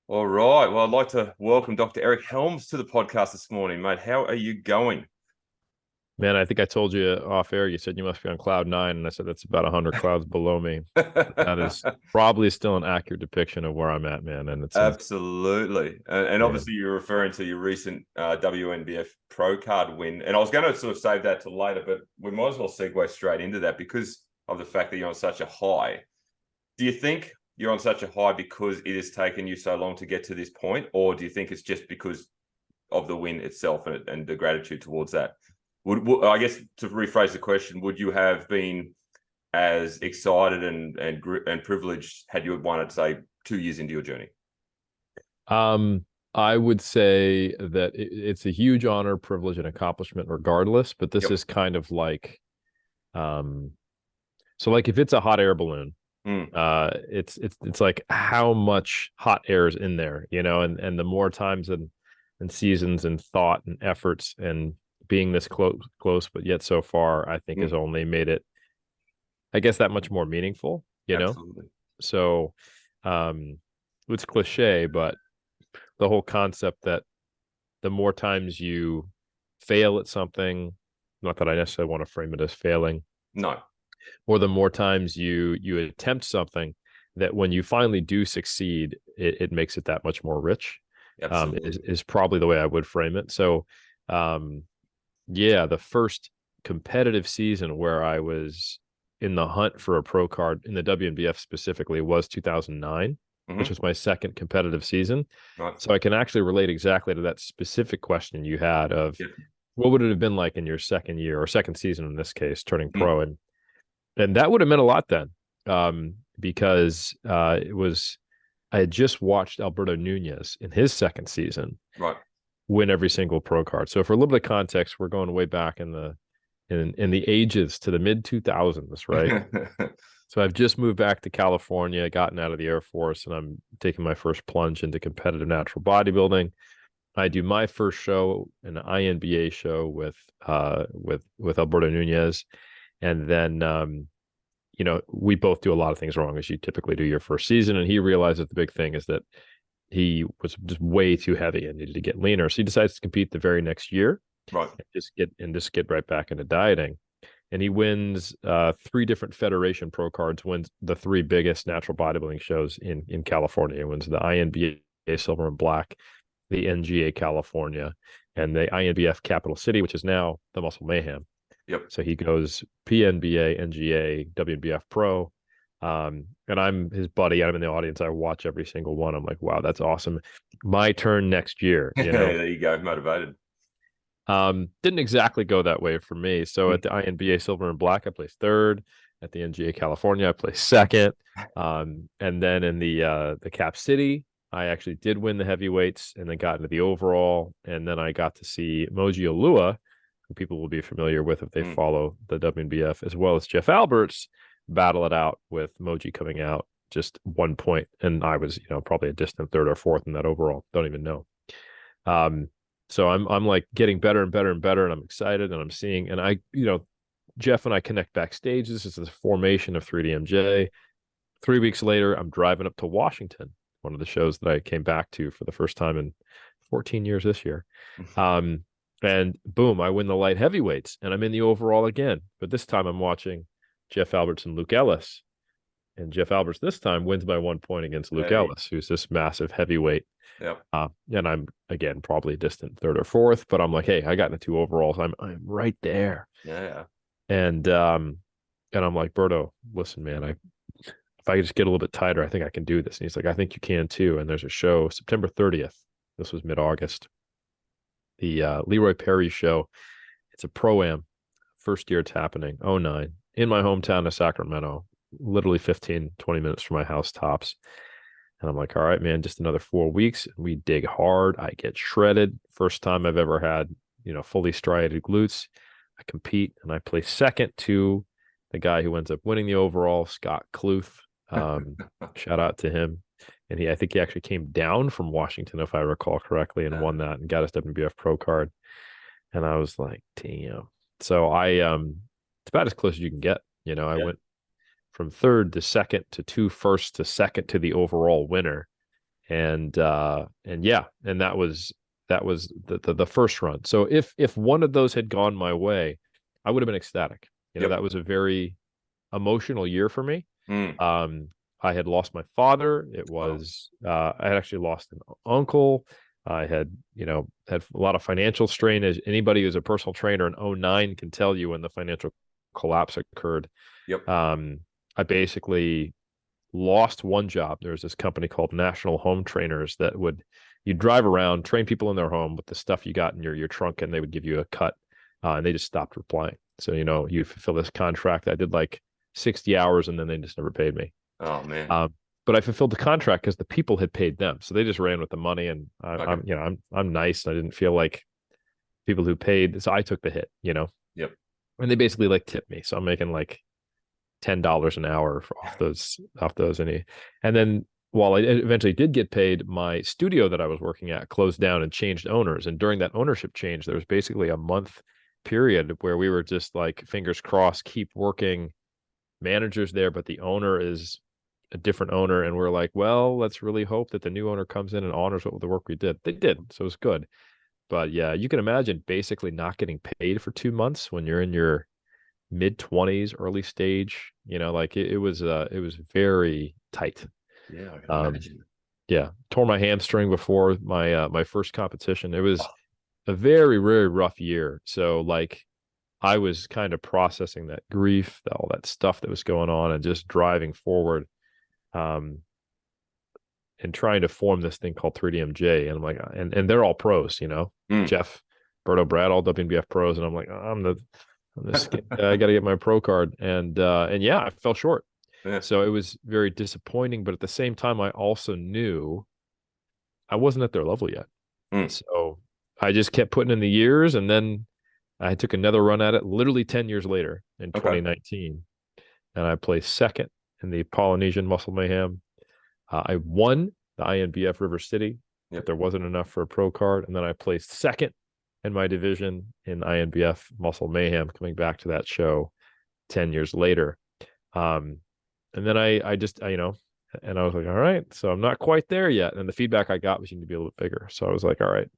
All right. Well, I'd like to welcome Dr. Eric Helms to the podcast this morning, mate. How are you going? Man, I think I told you off air. You said you must be on cloud nine, and I said that's about 100 clouds below me. That is probably still an accurate depiction of where I'm at, man. And it's Absolutely. And yeah. obviously, you're referring to your recent WNBF Pro Card win. And I was going to sort of save that till later, but we might as well segue straight into that because of the fact that you're on such a high. Do you think you're on such a high because it has taken you so long to get to this point, or do you think it's just because of the win itself and the gratitude towards that? I guess to rephrase the question, would you have been as excited and privileged had you won it, say, 2 years into your journey? I would say that it's a huge honor, privilege, and accomplishment regardless, but this Yep. is kind of like um so like if it's a hot air balloon, Mm. it's like how much hot air is in there, and the more times and seasons and thought and efforts and being this close but yet so far, I think has Mm. only made it, I guess, that much more meaningful. Absolutely. So um it's cliche, but the whole concept that the more times you fail at something, not that I necessarily want to frame it as failing, No. or the more times you attempt something, that when you finally do succeed, it makes it that much more rich. Absolutely. Is probably the way I would frame it. So um yeah, the first competitive season where I was in the hunt for a pro card in the WNBF specifically was 2009, which Mm-hmm. was my second competitive season. Right. So I can actually relate exactly to that specific question you had of Yep. what would it have been like in your second year or second season in this case, turning Mm. pro. And that would have meant a lot then, because it was I had just watched Alberto Nunez in his second season Right. win every single pro card. So for a little bit of context, we're going way back in the ages to the mid 2000s, right? So I've just moved back to California, gotten out of the Air Force, and I'm taking my first plunge into competitive natural bodybuilding. I do my first show, an INBA show with Alberto Nunez, and then we both do a lot of things wrong as you typically do your first season, and he realizes the big thing is that he was just way too heavy and needed to get leaner. So he decides to compete the very next year Right. and just get right back into dieting. And he wins three different Federation Pro Cards, wins the three biggest natural bodybuilding shows in California. He wins the INBA Silver and Black, the NGA California, and the INBF Capital City, which is now the Muscle Mayhem. Yep. So he goes PNBA, NGA, WNBF Pro. And I'm his buddy. I'm in the audience. I watch every single one. I'm like, wow, that's awesome. My turn next year. There you go. Motivated. Didn't exactly go that way for me. So Mm. at the INBA Silver and Black, I placed third. At the NGA California, I placed second. And then in the Cap City, I actually did win the heavyweights and then got into the overall. And then I got to see Moji Alua, who people will be familiar with if they Mm. follow the WNBF, as well as Jeff Alberts, battle it out with Moji coming out just 1 point. And I was, probably a distant third or fourth in that overall. Don't even know. Um, so I'm like getting better and better and better, and I'm excited, and I'm seeing, and Jeff and I connect backstage. This is the formation of 3DMJ. 3 weeks later, I'm driving up to Washington, one of the shows that I came back to for the first time in 14 years this year. Um, and boom, I win the light heavyweights, and I'm in the overall again. But this time, I'm watching Jeff Alberts and Luke Ellis, and Jeff Alberts this time wins by 1 point against Luke Hey. Ellis, who's this massive heavyweight. Yep. And I'm again probably a distant third or fourth, but I'm like, hey, I got in the two overalls. I'm right there. Yeah. And I'm like, Berto, listen, man, if I could just get a little bit tighter, I think I can do this. And he's like, I think you can too. And there's a show September 30th. This was mid-August. The Leroy Perry show. It's a pro-am. First year it's happening, '09, in my hometown of Sacramento, literally 15, 20 minutes from my house tops. And I'm like, all right, man, just another 4 weeks. We dig hard. I get shredded. First time I've ever had, fully striated glutes. I compete and I place second to the guy who ends up winning the overall, Scott Kluth. Shout out to him. And I think he actually came down from Washington, if I recall correctly, and won that and got his WNBF Pro Card. And I was like, damn. So it's about as close as you can get. I went from third to second to two first to second to the overall winner. and yeah, and that was the first run. So if one of those had gone my way, I would have been ecstatic. Yep. That was a very emotional year for me. Mm. I had lost my father. It Oh, was I had actually lost an uncle. I had, had a lot of financial strain. As anybody who's a personal trainer in '09 can tell you, when the financial collapse occurred, yep. I basically lost one job. There was this company called National Home Trainers that you drive around, train people in their home with the stuff you got in your trunk, and they would give you a cut. And they just stopped replying. So, you fulfill this contract. I did like 60 hours and then they just never paid me. Oh man. But I fulfilled the contract because the people had paid them. So they just ran with the money, and Okay. I'm nice. And I didn't feel like people who paid. So I took the hit, Yep. and they basically like tipped me. So I'm making like $10 an hour off those. And then while I eventually did get paid, my studio that I was working at closed down and changed owners. And during that ownership change, there was basically a month period where we were just like, fingers crossed, keep working, managers there, but the owner is a different owner. And we're like, well, let's really hope that the new owner comes in and honors what the work we did. They did. So it was good. But yeah, you can imagine basically not getting paid for 2 months when you're in your mid 20s, early stage, like it was very tight. Yeah, I can Um, imagine. yeah, tore my hamstring before my first competition. It was Oh, a very, very rough year. So like I was kind of processing that grief, all that stuff that was going on, and just driving forward, um, and trying to form this thing called 3DMJ. And I'm like, and they're all pros, mm. Jeff, Berto, Brad, all WNBF pros, and I'm like, I'm this guy. I got to get my pro card, and yeah, I fell short. Yeah. So it was very disappointing. But at the same time, I also knew I wasn't at their level yet. Mm. So I just kept putting in the years, and then I took another run at it literally 10 years later in Okay. 2019, and I placed second in the Polynesian Muscle Mayhem. I won the INBF River City, but Yep. there wasn't enough for a pro card. And then I placed second in my division in INBF Muscle Mayhem, coming back to that show 10 years later. And then I just, and I was like, all right, so I'm not quite there yet. And the feedback I got was, you need to be a little bit bigger. So I was like, all right,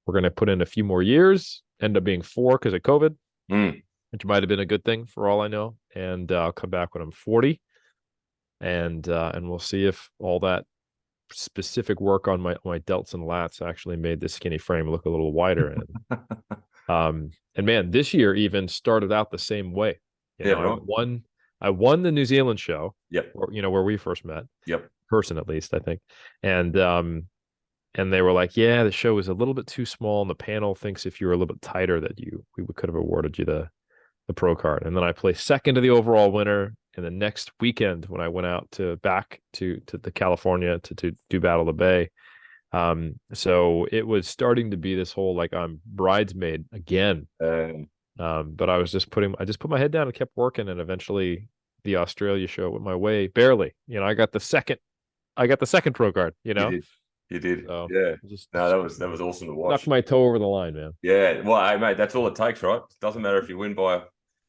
we're going to put in a few more years, end up being 4 because of COVID, Mm. which might have been a good thing for all I know. And I'll come back when I'm 40, and we'll see if all that specific work on my delts and lats actually made this skinny frame look a little wider. And man, this year even started out the same way. Yeah, right. I won the New Zealand show, Yep. where we first met, Yep. person at least, I think. And they were like, yeah, the show was a little bit too small, and the panel thinks if you were a little bit tighter that we could have awarded you the pro card. And then I placed second to the overall winner. And the next weekend, when I went out back to the California to do Battle of the Bay, so it was starting to be this whole like I'm bridesmaid again. But I just put my head down and kept working, and eventually the Australia show went my way, barely. I got the second pro card. You did. You did. So Yeah. just No, that was awesome to watch. knocked my toe over the line, man. Yeah. Well, hey, mate, that's all it takes, right? It doesn't matter if you win by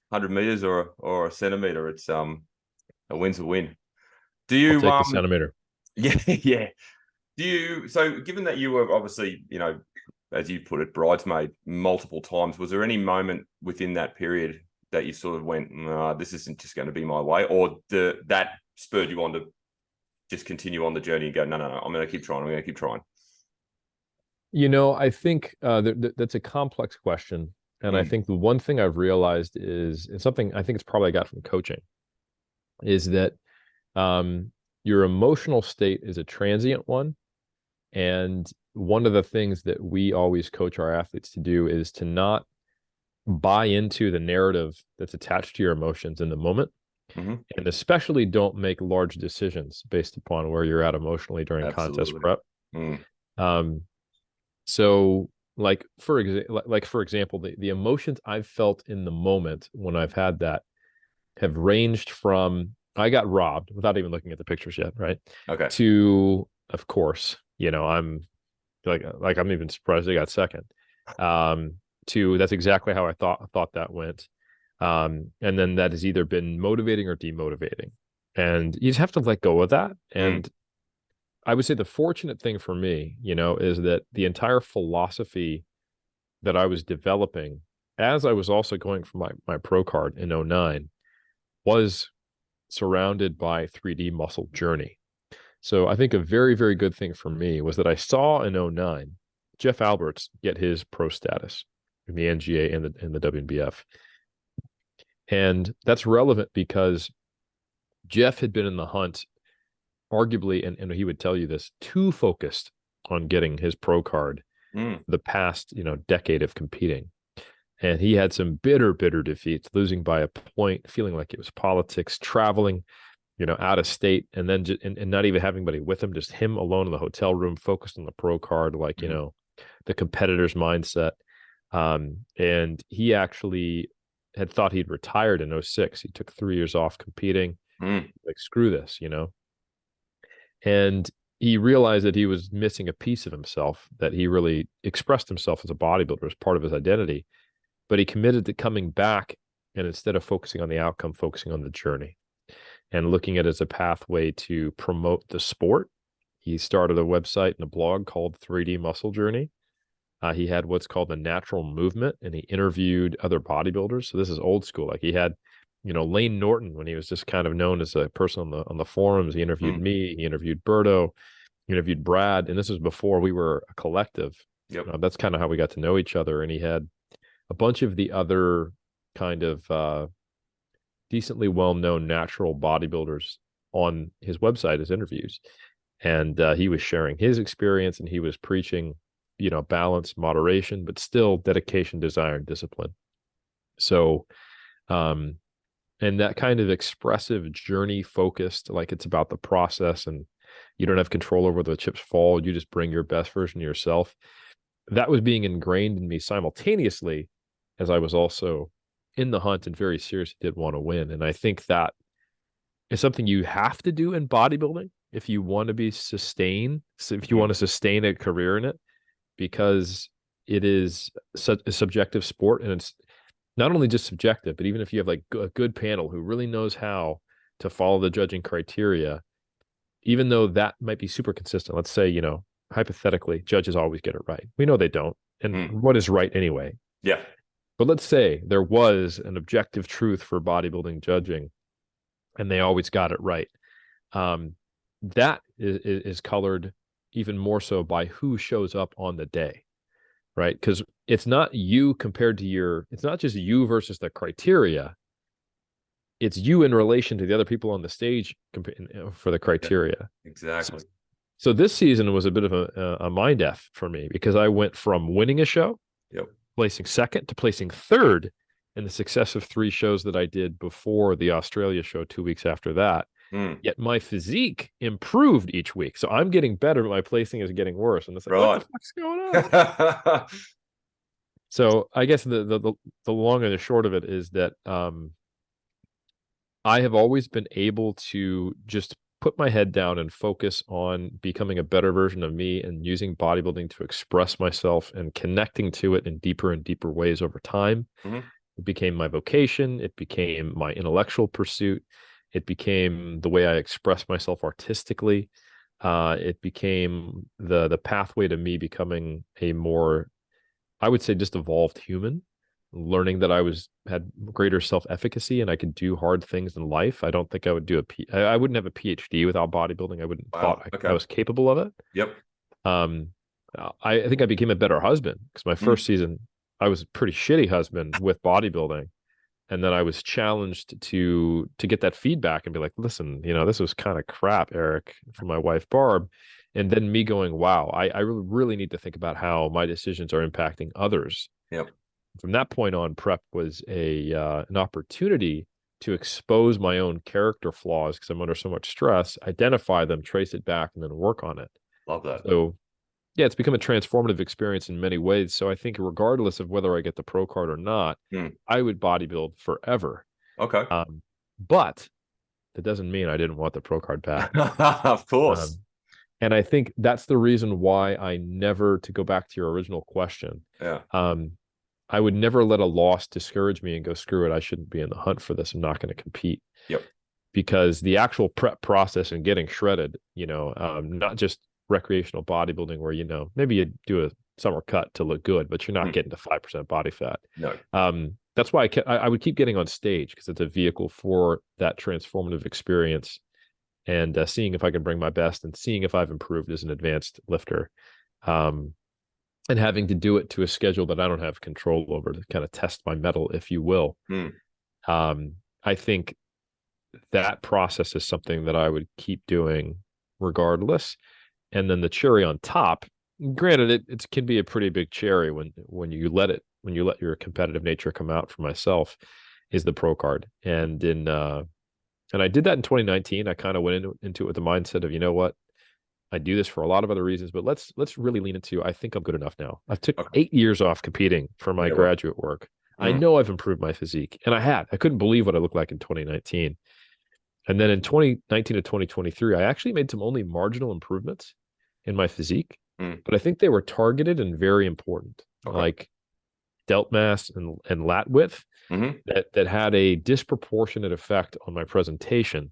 100 meters or a centimeter. It's a win's a win. Do I'll you take the centimeter. Yeah, yeah. So given that you were obviously, as you put it, bridesmaid multiple times, was there any moment within that period that you sort of went, this isn't just going to be my way, or that spurred you on to just continue on the journey and go, no, I'm going to keep trying. I'm going to keep trying. I think that's a complex question. And I think the one thing I've realized is, and something I think it's probably I got from coaching, is that your emotional state is a transient one. And one of the things that we always coach our athletes to do is to not buy into the narrative that's attached to your emotions in the moment. Mm-hmm. And especially don't make large decisions based upon where you're at emotionally during contest prep. So like for example, the emotions I've felt in the moment when I've had that have ranged from I got robbed without even looking at the pictures yet, right? Okay. To, of course, I'm like I'm even surprised I got second. To that's exactly how I thought that went. And then that has either been motivating or demotivating. And you just have to let go of that. And I would say the fortunate thing for me, is that the entire philosophy that I was developing as I was also going for my pro card in '09 was surrounded by 3D muscle journey. So I think a very, very good thing for me was that I saw in '09 Jeff Alberts get his pro status in the NGA and the WNBF. And that's relevant because Jeff had been in the hunt, arguably, and he would tell you this, too focused on getting his pro card the past, decade of competing. And he had some bitter, bitter defeats, losing by a point, feeling like it was politics, traveling, out of state, and then and not even having anybody with him, just him alone in the hotel room, focused on the pro card, like, the competitor's mindset. And he actually had thought he'd retired in '06. He took 3 years off competing, like, screw this, And he realized that he was missing a piece of himself, that he really expressed himself as a bodybuilder as part of his identity. But he committed to coming back, and instead of focusing on the outcome, focusing on the journey and looking at it as a pathway to promote the sport. He started a website and a blog called 3D Muscle Journey. He had what's called the natural movement, and he interviewed other bodybuilders. So this is old school. Like, he had, Lane Norton, when he was just kind of known as a person on the forums. He interviewed me. He interviewed Berto. He interviewed Brad. And this was before we were a collective. Yep. That's kind of how we got to know each other. And he had a bunch of the other kind of decently well-known natural bodybuilders on his website as interviews. And he was sharing his experience, and he was preaching, balance, moderation, but still dedication, desire, and discipline. So, and that kind of expressive journey focused, like, it's about the process, and you don't have control over where the chips fall. You just bring your best version of yourself. That was being ingrained in me simultaneously as I was also in the hunt and very seriously did want to win. And I think that is something you have to do in bodybuilding if you want to be sustained. So if you want to sustain a career in it, because it is such a subjective sport, and it's not only just subjective, but even if you have like a good panel who really knows how to follow the judging criteria, even though that might be super consistent, let's say, hypothetically, judges always get it right. We know they don't. And what is right anyway? Yeah. But let's say there was an objective truth for bodybuilding judging, and they always got it right. That is colored even more so by who shows up on the day, right? Because it's not you compared to it's not just you versus the criteria. It's you in relation to the other people on the stage for the criteria. Yeah, exactly. So this season was a bit of a mind F for me, because I went from winning a show, placing second, to placing third in the successive 3 shows that I did before the Australia show 2 weeks after that. Yet my physique improved each week. So I'm getting better, but my placing is getting worse. And it's like, what the fuck's going on? So I guess the long and the short of it is that I have always been able to just put my head down and focus on becoming a better version of me, and using bodybuilding to express myself and connecting to it in deeper and deeper ways over time. It became my vocation. It became my intellectual pursuit. It became the way I express myself artistically. It became the pathway to me becoming a more, I would say, just evolved human, learning that I had greater self-efficacy and I could do hard things in life. I don't think I would I wouldn't have a PhD without bodybuilding. I wouldn't thought I was capable of it. Yep. I think I became a better husband, because my first season, I was a pretty shitty husband with bodybuilding. And then I was challenged to get that feedback and be like, listen, this was kind of crap, Eric, from my wife, Barb. And then me going, wow, I really need to think about how my decisions are impacting others. Yep. From that point on, prep was an opportunity to expose my own character flaws, because I'm under so much stress, identify them, trace it back, and then work on it. Love that. So yeah, it's become a transformative experience in many ways. So I think regardless of whether I get the pro card or not, I would bodybuild forever. Okay. But that doesn't mean I didn't want the pro card back. Of course. And I think that's the reason why I never, to go back to your original question, I would never let a loss discourage me and go, screw it, I shouldn't be in the hunt for this. I'm not going to compete. Yep. because the actual prep process and getting shredded, not just recreational bodybuilding where, maybe you do a summer cut to look good, but you're not getting to 5% body fat. No. That's why I would keep getting on stage, because it's a vehicle for that transformative experience, and seeing if I can bring my best and seeing if I've improved as an advanced lifter, and having to do it to a schedule that I don't have control over to kind of test my mettle, if you will. I think that process is something that I would keep doing regardless. And then the cherry on top, granted, it can be a pretty big cherry when you let your competitive nature come out, for myself, is the pro card. And I did that in 2019. I kind of went into it with the mindset of, you know what, I do this for a lot of other reasons, but let's really lean into, I think I'm good enough now. I took 8 years off competing for my graduate work. I know I've improved my physique, and I couldn't believe what I looked like in 2019. And then in 2019 to 2023, I actually made some only marginal improvements in my physique, but I think they were targeted and very important, like delt mass and lat width, that had a disproportionate effect on my presentation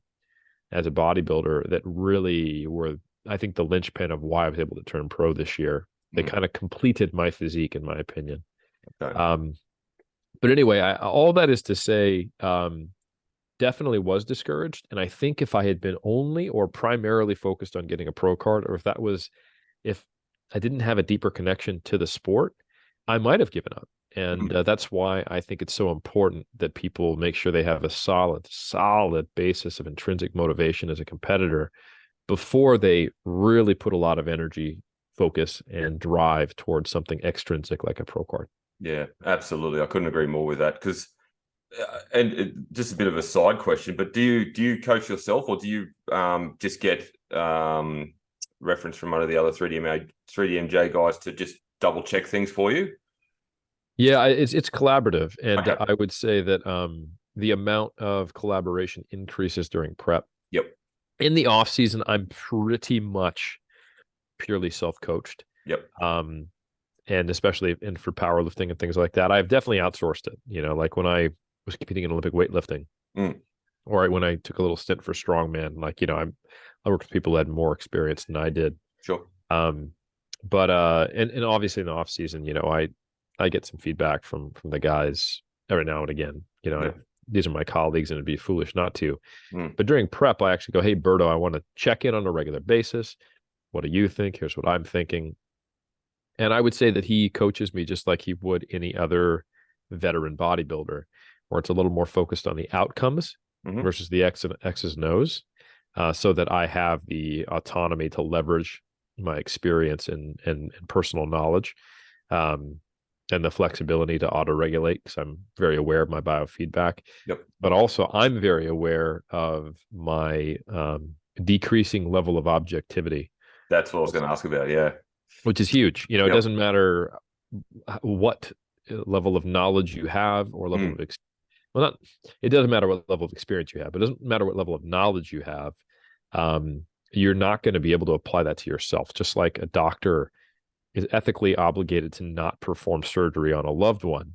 as a bodybuilder, that really were, I think, the linchpin of why I was able to turn pro this year. They kind of completed my physique, in my opinion. But anyway, all that is to say, definitely was discouraged. And I think if I had been only or primarily focused on getting a pro card, or if I didn't have a deeper connection to the sport, I might have given up. And that's why I think it's so important that people make sure they have a solid basis of intrinsic motivation as a competitor before they really put a lot of energy, focus, and drive towards something extrinsic like a pro card. Yeah, absolutely. I couldn't agree more with that. Because, just a bit of a side question, but do you coach yourself, or do you just get reference from one of the other 3DMJ guys to just double check things for you? Yeah, it's collaborative, and I would say that the amount of collaboration increases during prep. Yep. In the off season, I'm pretty much purely self-coached. Yep. And especially for powerlifting and things like that, I've definitely outsourced it. Like when I was competing in Olympic weightlifting, or when I took a little stint for strongman, I worked with people who had more experience than I did. Sure. But and obviously in the off season, I get some feedback from the guys every now and again. These are my colleagues, and it'd be foolish not to. But during prep, I actually go, "Hey, Berto, I want to check in on a regular basis. What do you think? Here's what I'm thinking." And I would say that he coaches me just like he would any other veteran bodybuilder, where it's a little more focused on the outcomes versus the X's and O's, so that I have the autonomy to leverage my experience and personal knowledge, and the flexibility to auto-regulate, because I'm very aware of my biofeedback. Yep. But also I'm very aware of my decreasing level of objectivity. That's what I was going to ask about, yeah. Which is huge. It doesn't matter what level of knowledge you have or level of it doesn't matter what level of experience you have, but it doesn't matter what level of knowledge you have. You're not going to be able to apply that to yourself. Just like a doctor is ethically obligated to not perform surgery on a loved one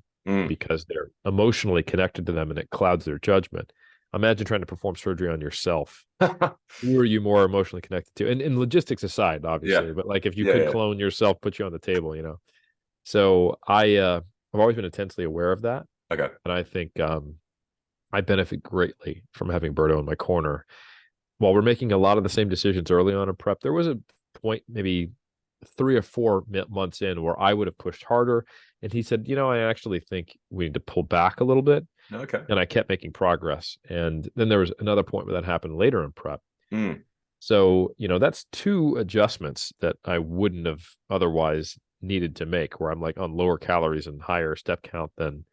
because they're emotionally connected to them and it clouds their judgment. Imagine trying to perform surgery on yourself. Who are you more emotionally connected to? And logistics aside, obviously, but like if you could clone yourself, put you on the table, So I've always been intensely aware of that. Okay. And I think I benefit greatly from having Berto in my corner. While we're making a lot of the same decisions early on in prep, there was a point maybe 3 or 4 months in where I would have pushed harder. And he said, I actually think we need to pull back a little bit. Okay. And I kept making progress. And then there was another point where that happened later in prep. So, that's 2 adjustments that I wouldn't have otherwise needed to make, where I'm like on lower calories and higher step count than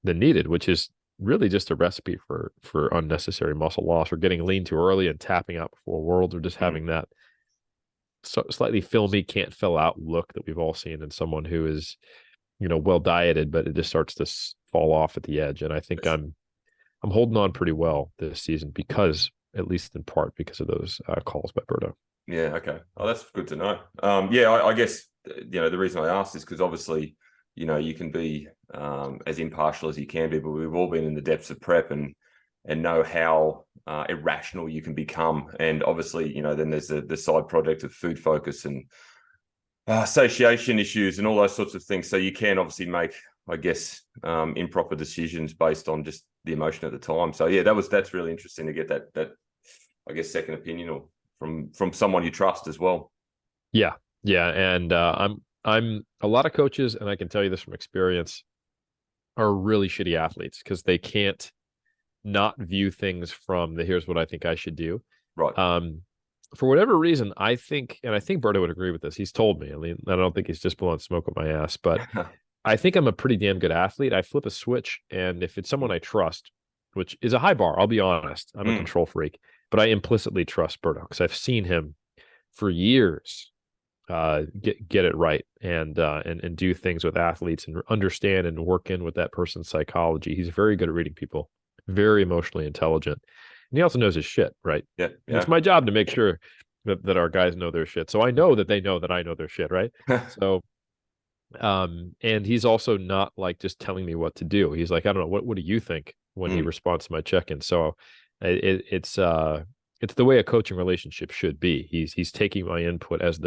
needed, which is really just a recipe for unnecessary muscle loss, or getting lean too early and tapping out before Worlds, or just having that slightly filmy, can't fill out look that we've all seen in someone who is, well dieted, but it just starts to fall off at the edge. And I think I'm holding on pretty well this season, because, at least in part, because of those calls by Berto. Yeah. Okay. Oh, that's good to know. I guess, the reason I asked is because obviously, you can be as impartial as you can be, but we've all been in the depths of prep, and and know how irrational you can become. And obviously, you know, then there's the side project of food focus and satiation issues and all those sorts of things. So you can obviously make, I guess, improper decisions based on just the emotion at the time. So yeah, that's really interesting to get that I guess second opinion or from someone you trust as well. Yeah. Yeah. And I'm a lot of coaches, and I can tell you this from experience, are really shitty athletes because they can't not view things from the here's what I think I should do. Right. For whatever reason, I think, and I think Berto would agree with this. He's told me, I mean, I don't think he's just blowing smoke up my ass, but I think I'm a pretty damn good athlete. I flip a switch, and if it's someone I trust, which is a high bar, I'll be honest, I'm a control freak, but I implicitly trust Berto because I've seen him for years get it right and do things with athletes and understand and work in with that person's psychology. He's very good at reading people, very emotionally intelligent. And he also knows his shit, right? Yeah. It's my job to make sure that our guys know their shit. So I know that they know that I know their shit, right? So and he's also not like just telling me what to do. He's like, I don't know, what do you think when he responds to my check-in? So it's the way a coaching relationship should be. He's taking my input as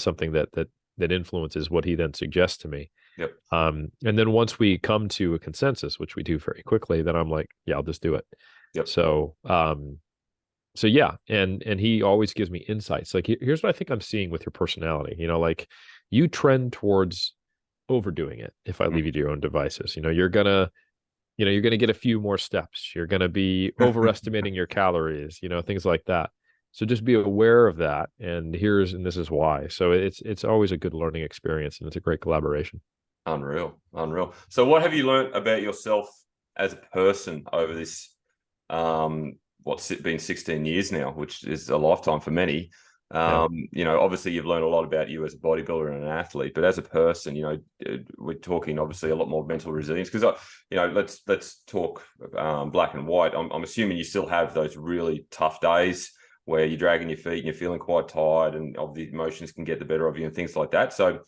something that influences what he then suggests to me. Yep. And then once we come to a consensus, which we do very quickly, then I'm like, yeah, I'll just do it. Yep. So yeah, and he always gives me insights. Like, here's what I think I'm seeing with your personality. You know, like, you trend towards overdoing it if I leave you to your own devices. You know, you're gonna get a few more steps. You're gonna be overestimating your calories, you know, things like that. So just be aware of that. And this is why. So it's always a good learning experience, and it's a great collaboration. Unreal. So what have you learned about yourself as a person over this, what's it been 16 years now, which is a lifetime for many. You know, obviously you've learned a lot about you as a bodybuilder and an athlete, but as a person, you know, we're talking obviously a lot more mental resilience because, you know, let's talk black and white. I'm assuming you still have those really tough days where you're dragging your feet and you're feeling quite tired and of the emotions can get the better of you and things like that. So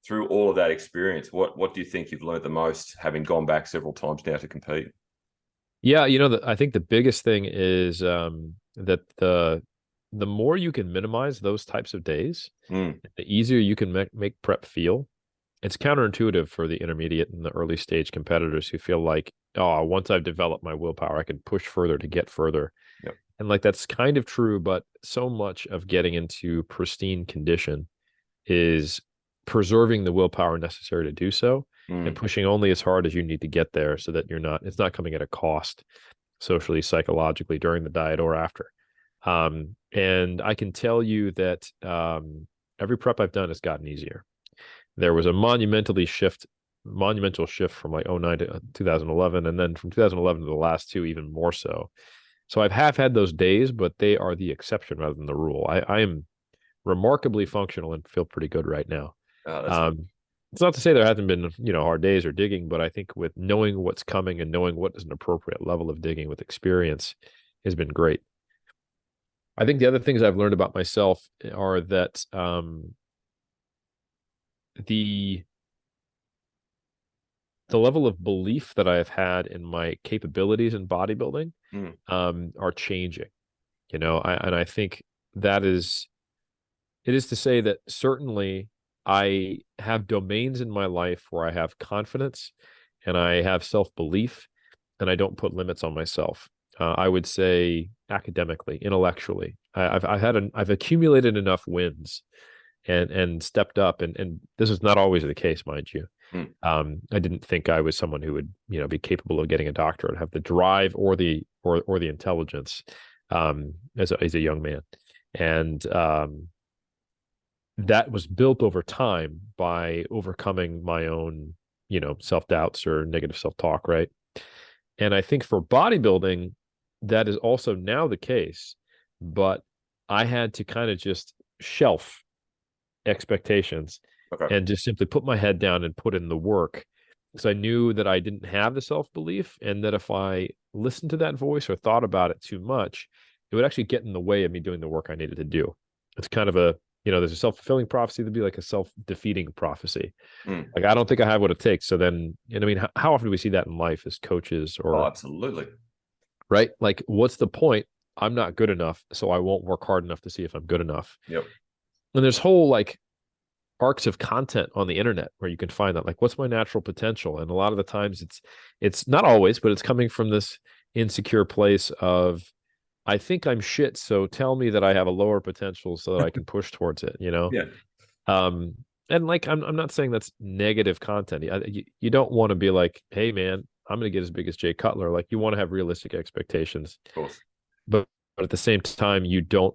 through all of that experience, what do you think you've learned the most, having gone back several times now to compete? Yeah, you know, I think the biggest thing is that the more you can minimize those types of days, the easier you can make prep feel. It's counterintuitive for the intermediate and the early stage competitors who feel like, oh, once I've developed my willpower, I can push further to get further. Yep. And like, that's kind of true, but so much of getting into pristine condition is preserving the willpower necessary to do so and pushing only as hard as you need to get there so that it's not coming at a cost socially, psychologically during the diet or after. And I can tell you that every prep I've done has gotten easier. There was a monumental shift from like 2009 to 2011, and then from 2011 to the last two, even more so. So I've had those days, but they are the exception rather than the rule. I am remarkably functional and feel pretty good right now. It's not to say there hasn't been, you know, hard days or digging, but I think with knowing what's coming and knowing what is an appropriate level of digging with experience has been great. I think the other things I've learned about myself are that the level of belief that I have had in my capabilities in bodybuilding are changing. You know, I think it is to say that certainly I have domains in my life where I have confidence and I have self-belief and I don't put limits on myself. I would say academically, intellectually, I've accumulated enough wins and stepped up. And this is not always the case, mind you. I didn't think I was someone who would, you know, be capable of getting a doctorate, have the drive or the intelligence as a young man. And that was built over time by overcoming my own, you know, self-doubts or negative self-talk, right? And I think for bodybuilding, that is also now the case, but I had to kind of just shelf expectations and just simply put my head down and put in the work, because I knew that I didn't have the self-belief, and that if I listened to that voice or thought about it too much, it would actually get in the way of me doing the work I needed to do. It's kind of a, you know, there's a self-fulfilling prophecy, there'd be like a self-defeating prophecy. Like, I don't think I have what it takes. So then, and I mean, how often do we see that in life as coaches or absolutely. right? Like, what's the point? I'm not good enough, so I won't work hard enough to see if I'm good enough. Yep. And there's whole like arcs of content on the internet where you can find that, like, what's my natural potential? And a lot of the times it's not always, but it's coming from this insecure place of, I think I'm shit, so tell me that I have a lower potential so that I can push towards it, you know? Yeah. Um, and like, I'm not saying that's negative content. You don't want to be like, hey man, I'm going to get as big as Jay Cutler. Like, you want to have realistic expectations, Of course. but at the same time, you don't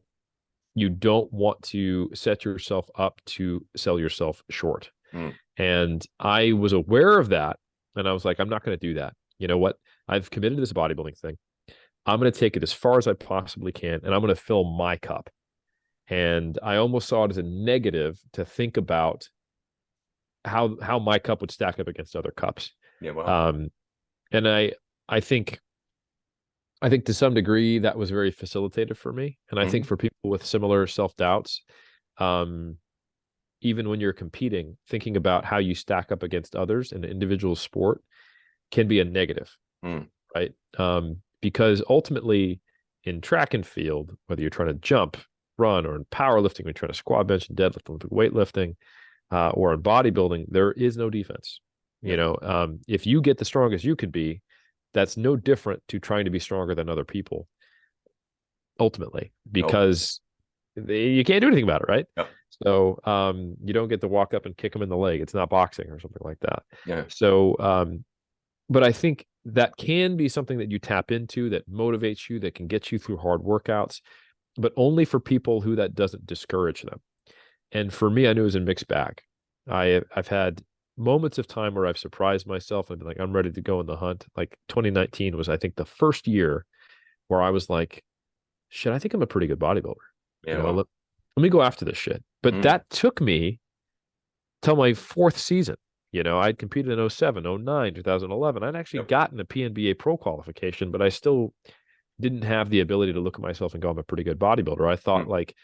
want to set yourself up to sell yourself short. Mm. And I was aware of that. And I was like, I'm not going to do that. You know what? I've committed to this bodybuilding thing. I'm going to take it as far as I possibly can, and I'm going to fill my cup. And I almost saw it as a negative to think about how my cup would stack up against other cups. Yeah. Wow. And I think to some degree that was very facilitated for me. And I think for people with similar self-doubts, even when you're competing, thinking about how you stack up against others in an individual sport can be a negative, right? Because ultimately in track and field, whether you're trying to jump, run, or in powerlifting, you're trying to squat, bench, and deadlift, Olympic weightlifting, or in bodybuilding, there is no defense. You know, if you get the strongest you could be, that's no different to trying to be stronger than other people, ultimately, because you can't do anything about it, right? Yep. So you don't get to walk up and kick them in the leg. It's not boxing or something like that. Yeah. So, but I think that can be something that you tap into, that motivates you, that can get you through hard workouts, but only for people who that doesn't discourage them. And for me, I knew it was a mixed bag. I've had moments of time where I've surprised myself and been like, I'm ready to go in the hunt. Like 2019 was, I think, the first year where I was like, shit, I think I'm a pretty good bodybuilder. Yeah. You know, Well. let me go after this shit. But that took me till my fourth season. You know, I'd competed in 07, 09, 2011. I'd actually gotten a PNBA pro qualification, but I still didn't have the ability to look at myself and go, I'm a pretty good bodybuilder. I thought like,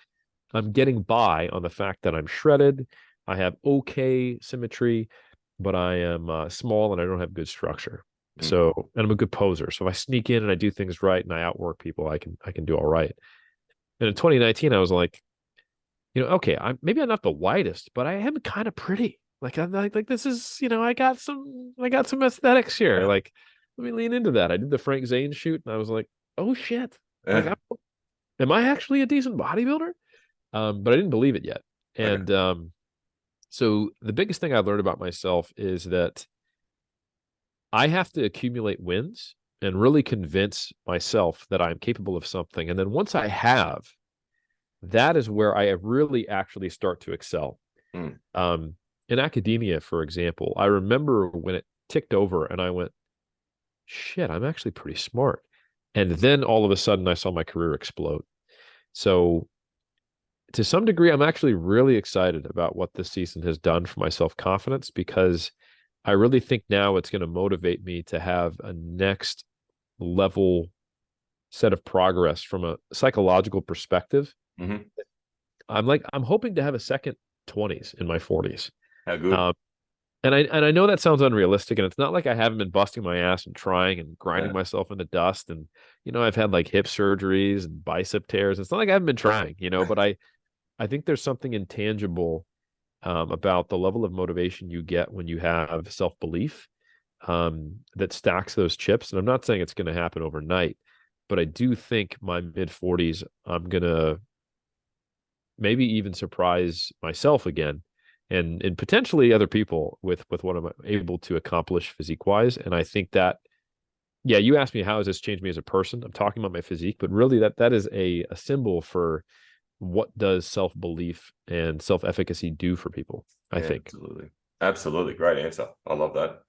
I'm getting by on the fact that I'm shredded. I have okay symmetry, but I am small and I don't have good structure. So, and I'm a good poser. So if I sneak in and I do things right and I outwork people, I can do all right. And in 2019, I was like, you know, okay, maybe I'm not the widest, but I am kind of pretty. Like, I'm like this is, you know, I got some aesthetics here. Like, let me lean into that. I did the Frank Zane shoot and I was like, oh shit. Like, am I actually a decent bodybuilder? But I didn't believe it yet. And so the biggest thing I learned about myself is that I have to accumulate wins and really convince myself that I'm capable of something. And then once I have, that is where I really actually start to excel. In academia, for example, I remember when it ticked over and I went, shit, I'm actually pretty smart. And then all of a sudden I saw my career explode. So to some degree, I'm actually really excited about what this season has done for my self-confidence, because I really think now it's going to motivate me to have a next level set of progress from a psychological perspective. I'm hoping to have a second 20s in my 40s. How good. And I know that sounds unrealistic, and it's not like I haven't been busting my ass and trying and grinding myself into dust. And, you know, I've had like hip surgeries and bicep tears. It's not like I haven't been trying, you know, but I think there's something intangible about the level of motivation you get when you have self-belief that stacks those chips. And I'm not saying it's going to happen overnight, but I do think my mid-40s, I'm going to maybe even surprise myself again and potentially other people with what I'm able to accomplish physique-wise. And I think that, yeah, you asked me, how has this changed me as a person? I'm talking about my physique, but really that is a symbol for what does self-belief and self-efficacy do for people, I think. Absolutely. Great answer. I love that.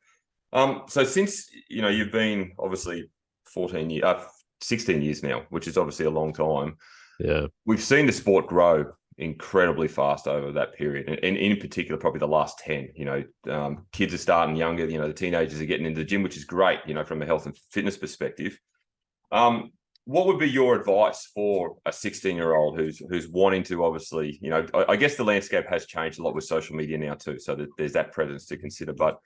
So since, you know, you've been obviously 16 years now, which is obviously a long time. Yeah. We've seen the sport grow incredibly fast over that period. And in particular, probably the last 10, you know, kids are starting younger, you know, the teenagers are getting into the gym, which is great, you know, from a health and fitness perspective. What would be your advice for a 16-year-old who's wanting to, obviously, you know, I guess the landscape has changed a lot with social media now too, so that there's that presence to consider. But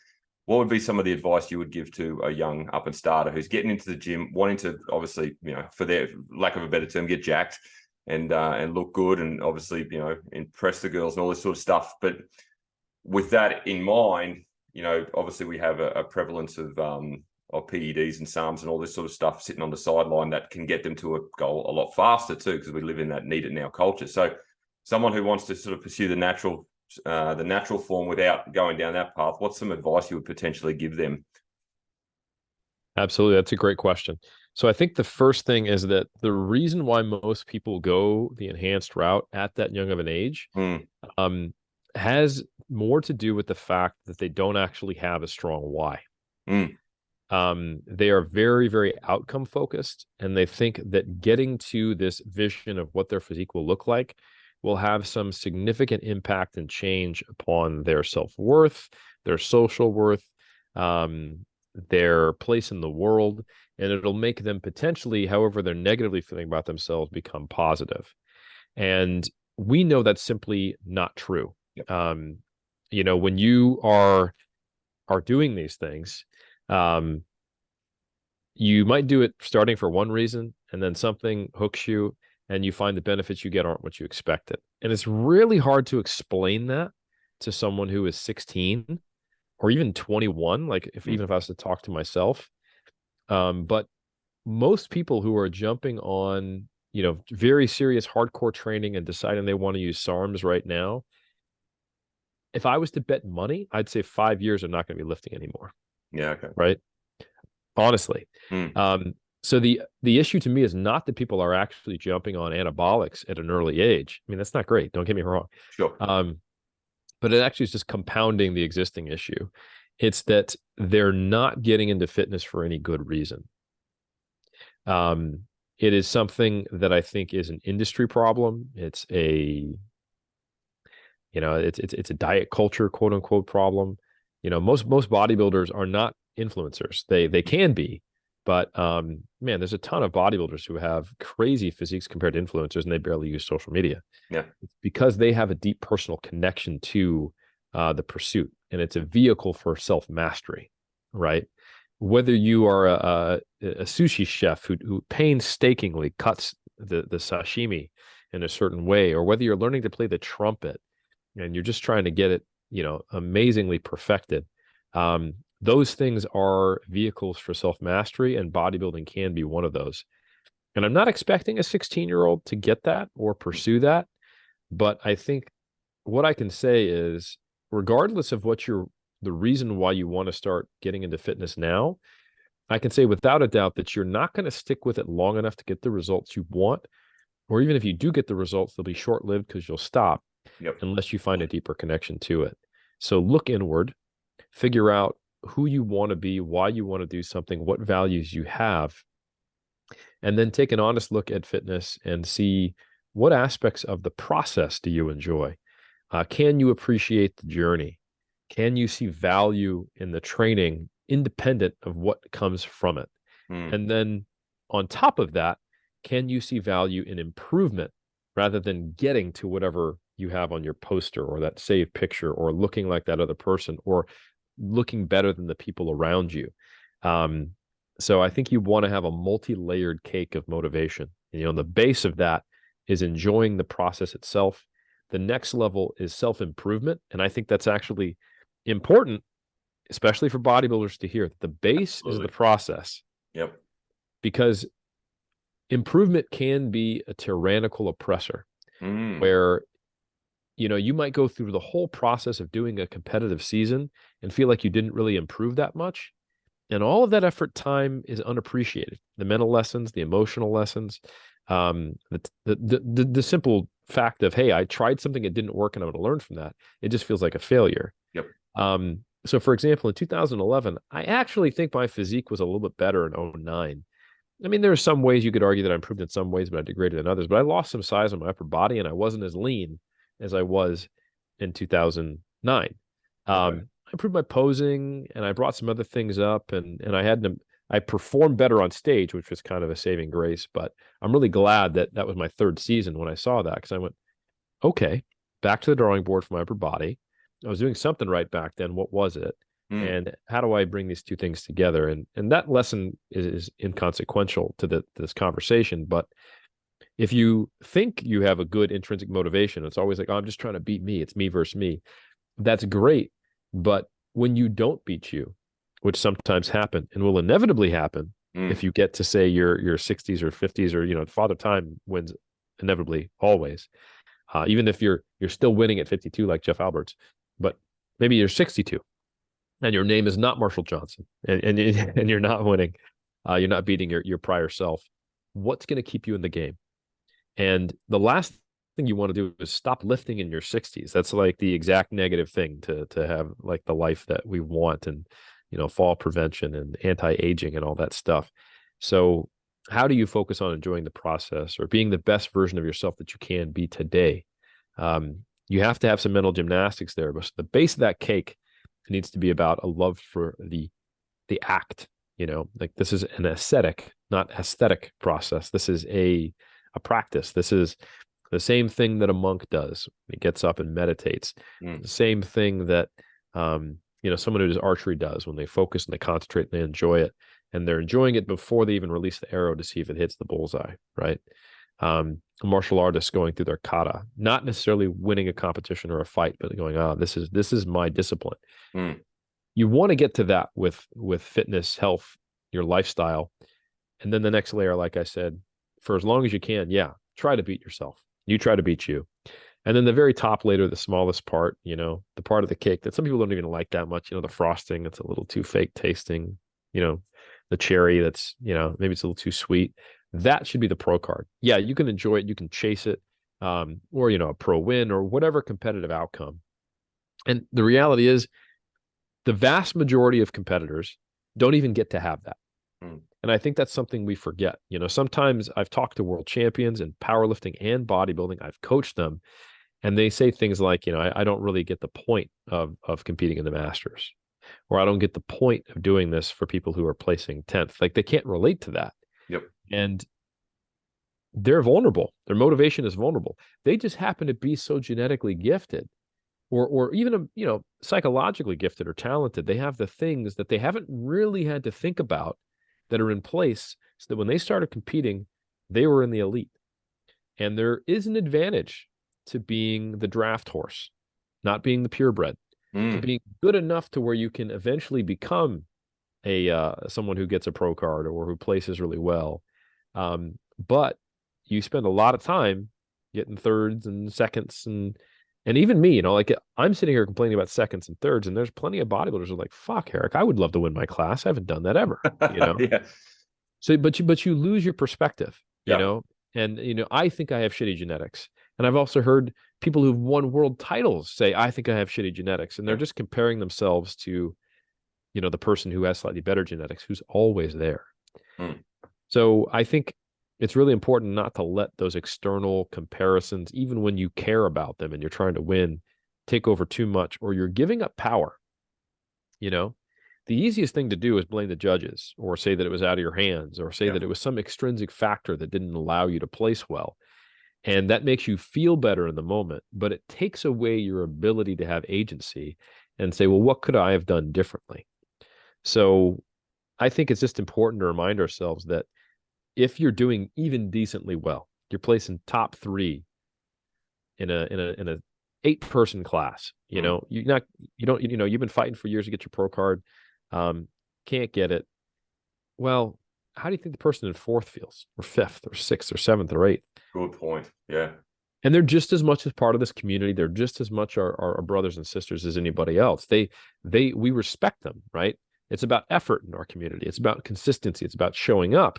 what would be some of the advice you would give to a young up and starter who's getting into the gym, wanting to obviously, for their lack of a better term, get jacked and look good and obviously, impress the girls and all this sort of stuff. But with that in mind, obviously we have a prevalence of PEDs and SARMs and all this sort of stuff sitting on the sideline that can get them to a goal a lot faster too, because we live in that need it now culture. So someone who wants to sort of pursue the natural form without going down that path, what's some advice you would potentially give them? Absolutely. That's a great question. So I think the first thing is that the reason why most people go the enhanced route at that young of an age has more to do with the fact that they don't actually have a strong why. They are very, very outcome focused, and they think that getting to this vision of what their physique will look like will have some significant impact and change upon their self-worth, their social worth, their place in the world, and it'll make them potentially, however they're negatively feeling about themselves, become positive. And we know that's simply not true. Yep. When you are doing these things, you might do it starting for one reason, and then something hooks you, and you find the benefits you get aren't what you expected. And it's really hard to explain that to someone who is 16 or even 21, even if I was to talk to myself. But most people who are jumping on, very serious hardcore training and deciding they want to use SARMs right now, if I was to bet money, I'd say 5 years are not going to be lifting anymore. Yeah. Okay. Right. Honestly. So the issue to me is not that people are actually jumping on anabolics at an early age. I mean, that's not great. Don't get me wrong. Sure. But it actually is just compounding the existing issue. It's that they're not getting into fitness for any good reason. It is something that I think is an industry problem. It's a it's a diet culture, quote unquote, problem. Most bodybuilders are not influencers. They can be, but man, there's a ton of bodybuilders who have crazy physiques compared to influencers, and they barely use social media. Yeah, it's because they have a deep personal connection to the pursuit, and it's a vehicle for self mastery, right? Whether you are a sushi chef who painstakingly cuts the sashimi in a certain way, or whether you're learning to play the trumpet and you're just trying to get it, amazingly perfected. Those things are vehicles for self-mastery, and bodybuilding can be one of those. And I'm not expecting a 16-year-old to get that or pursue that, but I think what I can say is, regardless of the reason why you want to start getting into fitness now, I can say without a doubt that you're not going to stick with it long enough to get the results you want, or even if you do get the results, they'll be short-lived because you'll stop. Yep. Unless you find a deeper connection to it. So look inward, figure out who you want to be, why you want to do something, what values you have, and then take an honest look at fitness and see what aspects of the process do you enjoy. Can you appreciate the journey? Can you see value in the training independent of what comes from it? And then on top of that, can you see value in improvement rather than getting to whatever you have on your poster or that saved picture, or looking like that other person, or looking better than the people around you? So I think you want to have a multi-layered cake of motivation. And, the base of that is enjoying the process itself. The next level is self-improvement. And I think that's actually important, especially for bodybuilders, to hear that the base is the process. Yep. Because improvement can be a tyrannical oppressor where you might go through the whole process of doing a competitive season and feel like you didn't really improve that much. And all of that effort time is unappreciated. The mental lessons, the emotional lessons, the simple fact of, hey, I tried something, it didn't work, and I'm going to learn from that. It just feels like a failure. Yep. So for example, in 2011, I actually think my physique was a little bit better in 2009. I mean, there are some ways you could argue that I improved in some ways, but I degraded in others. But I lost some size on my upper body, and I wasn't as lean as I was in 2009. I improved my posing, and I brought some other things up, and I performed better on stage, which was kind of a saving grace. But I'm really glad that was my third season when I saw that, because I went, okay, back to the drawing board for my upper body. I was doing something right back then. What was it? And how do I bring these two things together? And that lesson is inconsequential to this conversation. But if you think you have a good intrinsic motivation, it's always like, oh, I'm just trying to beat me. It's me versus me. That's great. But when you don't beat you, which sometimes happen and will inevitably happen if you get to say your 60s or 50s, or Father Time wins inevitably always. Even if you're still winning at 52 like Jeff Alberts, but maybe you're 62 and your name is not Marshall Johnson, and you're not winning, you're not beating your prior self. What's going to keep you in the game? And the last thing you want to do is stop lifting in your 60s. That's like the exact negative thing to have like the life that we want, and fall prevention and anti-aging and all that stuff. So how do you focus on enjoying the process or being the best version of yourself that you can be today? You have to have some mental gymnastics there, but the base of that cake needs to be about a love for the act. Like this is an ascetic, not aesthetic process. This is a practice. This is the same thing that a monk does. He gets up and meditates. The same thing that someone who does archery does when they focus and they concentrate and they enjoy it. And they're enjoying it before they even release the arrow to see if it hits the bullseye, right? Martial artists going through their kata, not necessarily winning a competition or a fight, but going, this is my discipline. You want to get to that with fitness, health, your lifestyle. And then the next layer, like I said, for as long as you can, try to beat yourself. You try to beat you. And then the very top layer, the smallest part, the part of the cake that some people don't even like that much, the frosting, it's a little too fake tasting, the cherry that's, maybe it's a little too sweet. That should be the pro card. Yeah, you can enjoy it. You can chase it, or, a pro win or whatever competitive outcome. And the reality is the vast majority of competitors don't even get to have that. And I think that's something we forget. Sometimes I've talked to world champions in powerlifting and bodybuilding. I've coached them, and they say things like, I don't really get the point of competing in the Masters, or I don't get the point of doing this for people who are placing 10th. Like they can't relate to that. Yep. And they're vulnerable. Their motivation is vulnerable. They just happen to be so genetically gifted, or even, psychologically gifted or talented. They have the things that they haven't really had to think about that are in place, so that when they started competing, they were in the elite. And there is an advantage to being the draft horse, not being the purebred, to being good enough to where you can eventually become someone who gets a pro card or who places really well. But you spend a lot of time getting thirds and seconds, and even me, like I'm sitting here complaining about seconds and thirds, and there's plenty of bodybuilders who are like, fuck, Eric, I would love to win my class. I haven't done that ever, Yeah. So, but you lose your perspective, and, I think I have shitty genetics. And I've also heard people who've won world titles say, I think I have shitty genetics. And they're just comparing themselves to, the person who has slightly better genetics, who's always there. So I think it's really important not to let those external comparisons, even when you care about them and you're trying to win, take over too much, or you're giving up power. The easiest thing to do is blame the judges, or say that it was out of your hands, or say that it was some extrinsic factor that didn't allow you to place well. And that makes you feel better in the moment, but it takes away your ability to have agency and say, well, what could I have done differently? So I think it's just important to remind ourselves that if you're doing even decently well, you're placing top 3 in a 8-person class, you've been fighting for years to get your pro card, can't get it. Well, how do you think the person in 4th feels, or 5th, or 6th, or 7th, or 8th? Good point. Yeah. And they're just as much as part of this community. They're just as much our brothers and sisters as anybody else. We respect them, right? It's about effort in our community. It's about consistency. It's about showing up.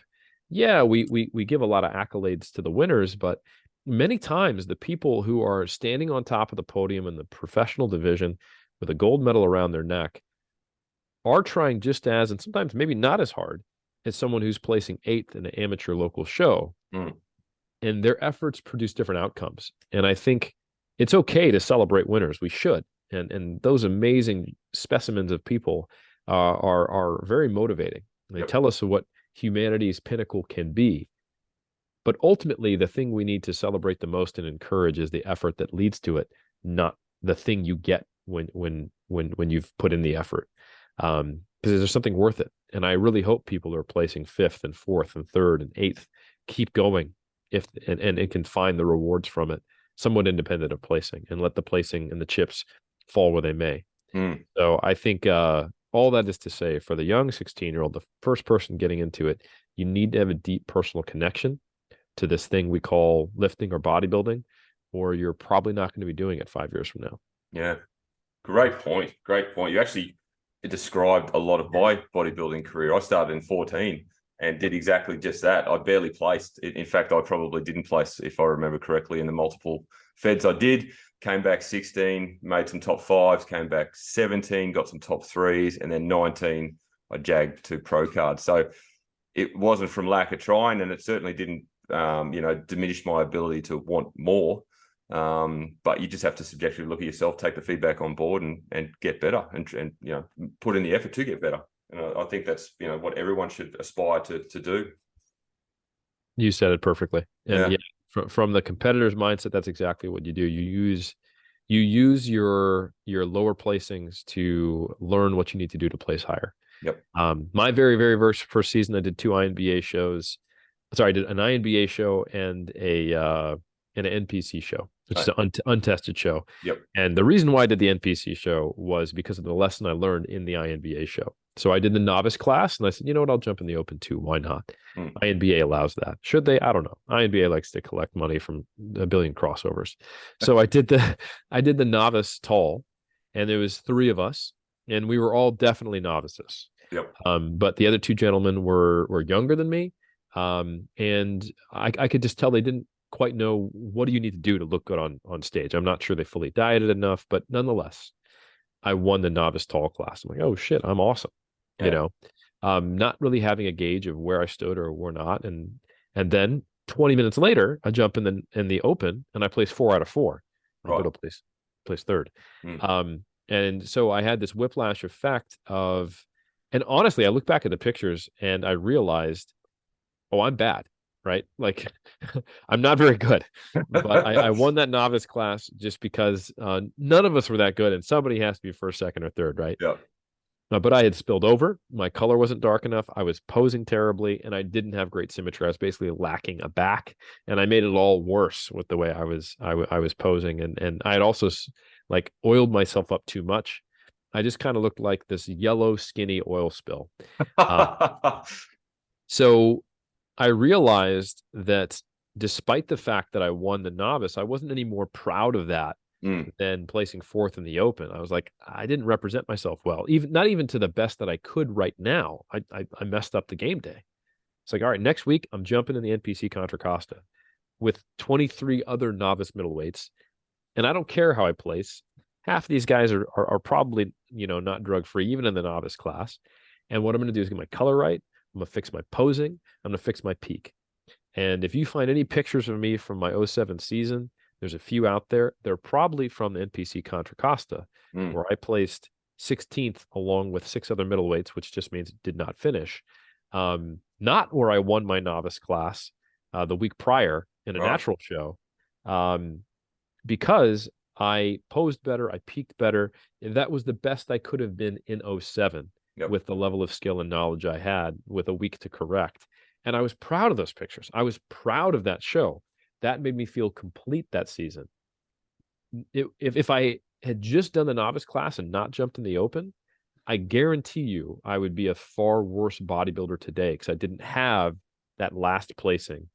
Yeah, we give a lot of accolades to the winners, but many times the people who are standing on top of the podium in the professional division with a gold medal around their neck are trying just as, and sometimes maybe not as hard, as someone who's placing 8th in an amateur local show. And their efforts produce different outcomes. And I think it's okay to celebrate winners. We should. And those amazing specimens of people are very motivating. They tell us what humanity's pinnacle can be. But ultimately, the thing we need to celebrate the most and encourage is the effort that leads to it, not the thing you get when you've put in the effort. Because there's something worth it. And I really hope people are placing 5th and 4th and 3rd and 8th keep going if and it can find the rewards from it somewhat independent of placing, and let the placing and the chips fall where they may. So I think all that is to say, for the young 16-year-old, the first person getting into it, you need to have a deep personal connection to this thing we call lifting or bodybuilding, or you're probably not going to be doing it 5 years from now. Yeah. Great point. Great point. You actually described a lot of my bodybuilding career. I started in 14 and did exactly just that. I barely placed. In fact, I probably didn't place, if I remember correctly, in the multiple feds I did. Came back 16, made some top 5s, came back 17, got some top 3s, and then 19, I jagged to pro card. So it wasn't from lack of trying, and it certainly didn't, diminish my ability to want more. But you just have to subjectively look at yourself, take the feedback on board, and get better, and put in the effort to get better. And I think that's what everyone should aspire to do. You said it perfectly. And from the competitor's mindset, that's exactly what you do. You use your lower placings to learn what you need to do to place higher. Yep. My very, very first season, I did 2 INBA shows. Sorry, I did an INBA show and an NPC show, which is an untested show. Yep. And the reason why I did the NPC show was because of the lesson I learned in the INBA show. So I did the novice class, and I said, you know what, I'll jump in the open too. Why not? INBA allows that. Should they? I don't know. INBA likes to collect money from a billion crossovers. So I did the novice tall, and there was 3 of us, and we were all definitely novices. Yep. But the other 2 gentlemen were younger than me. And I could just tell they didn't quite know what do you need to do to look good on stage. I'm not sure they fully dieted enough, but nonetheless, I won the novice tall class. I'm like, oh shit, I'm awesome. Yeah. Not really having a gauge of where I stood or were not. And then 20 minutes later, I jump in the open and I place 4 out of 4. Right. I go to place 3rd. And so I had this whiplash effect of, and honestly, I look back at the pictures and I realized, oh, I'm bad. Right? Like I'm not very good, but I won that novice class just because none of us were that good, and somebody has to be first, second, or third, right? Yeah. But I had spilled over. My color wasn't dark enough. I was posing terribly, and I didn't have great symmetry. I was basically lacking a back, and I made it all worse with the way I was posing, and I had also like oiled myself up too much. I just kind of looked like this yellow, skinny oil spill. So I realized that despite the fact that I won the novice, I wasn't any more proud of that than placing 4th in the open. I was like, I didn't represent myself well, not even to the best that I could right now. I messed up the game day. It's like, all right, next week I'm jumping in the NPC Contra Costa with 23 other novice middleweights, and I don't care how I place. Half of these guys are probably not drug free, even in the novice class. And what I'm going to do is get my color right. I'm going to fix my posing. I'm going to fix my peak. And if you find any pictures of me from my 07 season, there's a few out there. They're probably from the NPC Contra Costa, where I placed 16th along with 6 other middleweights, which just means it did not finish. Not where I won my novice class the week prior in a natural show, because I posed better, I peaked better. And that was the best I could have been in 07. Yep. With the level of skill and knowledge I had with a week to correct. And I was proud of those pictures. I was proud of that show. That made me feel complete that season. If I had just done the novice class and not jumped in the open, I guarantee you I would be a far worse bodybuilder today because I didn't have that last placing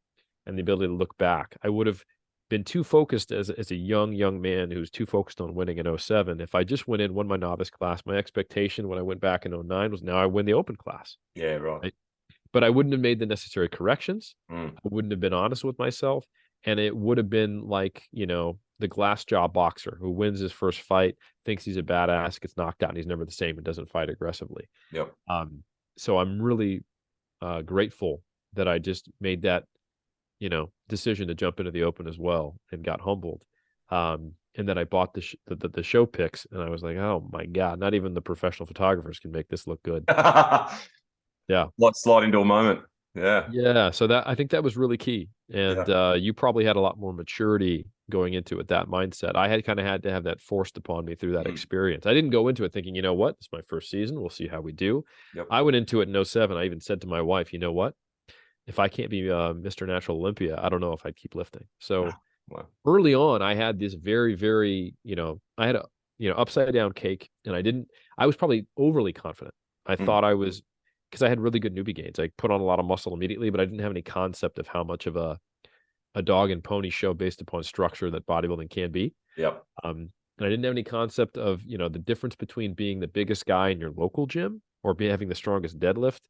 and the ability to look back. I would have been too focused as a young man who's too focused on winning in 07. If I just went in, won my novice class, my expectation when I went back in 09 was now I win the open class. Yeah, right. But I wouldn't have made the necessary corrections. I wouldn't have been honest with myself. And it would have been like, the glass jaw boxer who wins his first fight, thinks he's a badass, gets knocked out, and he's never the same and doesn't fight aggressively. Yep. So I'm really grateful that I just made that decision to jump into the open as well and got humbled. And then I bought the show pics and I was like, oh my God, not even the professional photographers can make this look good. Yeah. Let's slide into a moment. Yeah. Yeah. So I think that was really key. And you probably had a lot more maturity going into it, that mindset. I had kind of had to have that forced upon me through that experience. I didn't go into it thinking, you know what, it's my first season. We'll see how we do. Yep. I went into it in 07. I even said to my wife, you know what, if I can't be Mr. Natural Olympia, I don't know if I'd keep lifting. So Wow. early on, I had this very, very, I had a, upside down cake, and I was probably overly confident. I thought I was, because I had really good newbie gains. I put on a lot of muscle immediately, but I didn't have any concept of how much of a dog and pony show based upon structure that bodybuilding can be. Yep. And I didn't have any concept of, the difference between being the biggest guy in your local gym or having the strongest deadlift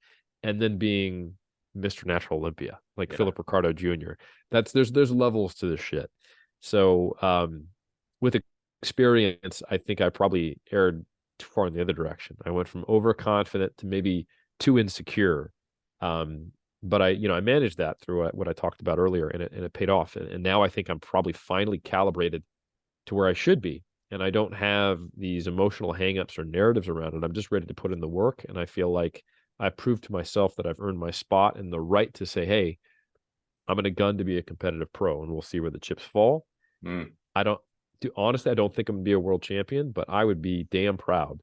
and then being Mr. Natural Olympia, like Philip Ricardo Jr. There's levels to this shit. So with experience, I think I probably erred too far in the other direction. I went from overconfident to maybe too insecure. But I managed that through what I talked about earlier, and it paid off. And now I think I'm probably finally calibrated to where I should be. And I don't have these emotional hangups or narratives around it. I'm just ready to put in the work. And I feel like I proved to myself that I've earned my spot and the right to say, hey, I'm in a gun to be a competitive pro, and we'll see where the chips fall. Honestly, I don't think I'm going to be a world champion, but I would be damn proud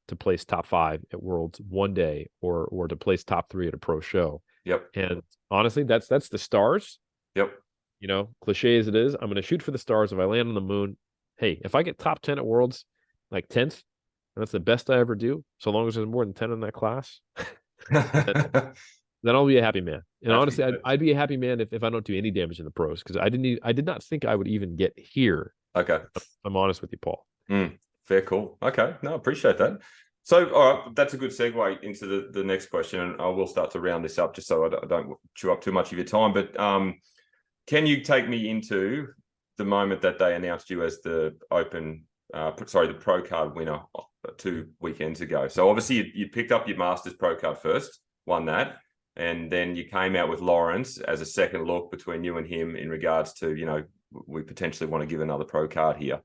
to place top 5 at Worlds one day, or to place top 3 at a pro show. Yep. And honestly, that's the stars. Yep. Cliche as it is, I'm going to shoot for the stars. If I land on the moon, hey, if I get top 10 at Worlds, like 10th, that's the best I ever do. So long as there's more than 10 in that class, then I'll be a happy man. And honestly, I'd be a happy man if I don't do any damage in the pros, because I did not think I would even get here. Okay. I'm honest with you, Paul. Fair call. Okay. No, appreciate that. So, all right, that's a good segue into the next question, and I will start to round this up just so I don't chew up too much of your time. But can you take me into the moment that they announced you as the the Pro Card winner 2 weekends ago? So obviously you picked up your Masters Pro Card first, won that, and then you came out with Lawrence as a second look between you and him in regards to, we potentially want to give another Pro Card here.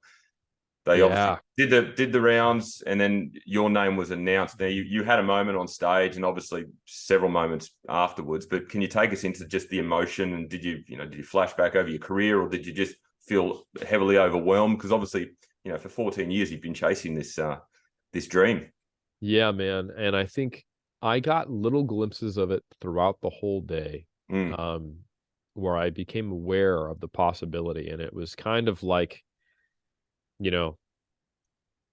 They obviously did the rounds, and then your name was announced. Now you had a moment on stage, and obviously several moments afterwards. But can you take us into just the emotion? And did you flash back over your career, or did you just feel heavily overwhelmed? Because obviously, for 14 years you've been chasing this dream. Yeah, man. And I think I got little glimpses of it throughout the whole day, where I became aware of the possibility, and it was kind of like,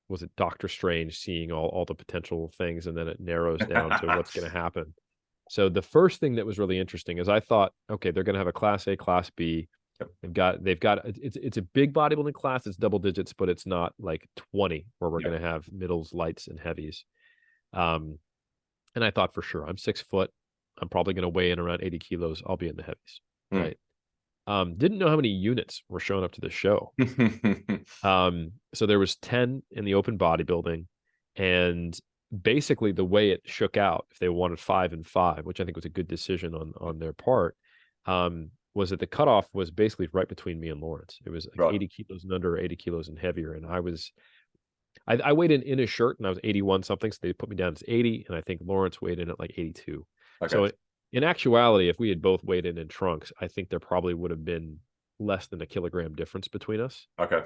was it Doctor Strange seeing all the potential things, and then it narrows down to what's going to happen. So the first thing that was really interesting is I thought, okay, they're going to have a class A, class B. They've got it's a big bodybuilding class. It's double digits, but it's not like 20 where we're going to have middles, lights, and heavies. And I thought, for sure, I'm 6 foot. I'm probably going to weigh in around 80 kilos. I'll be in the heavies, right? Didn't know how many units were showing up to the show. So there was 10 in the open bodybuilding, and basically the way it shook out, if they wanted 5 and 5, which I think was a good decision on their part, was that the cutoff was basically right between me and Lawrence. It was like 80 kilos and under, 80 kilos and heavier. And I weighed in a shirt, and I was 81 something. So they put me down as 80. And I think Lawrence weighed in at like 82. Okay. So in actuality, if we had both weighed in trunks, I think there probably would have been less than a kilogram difference between us. Okay.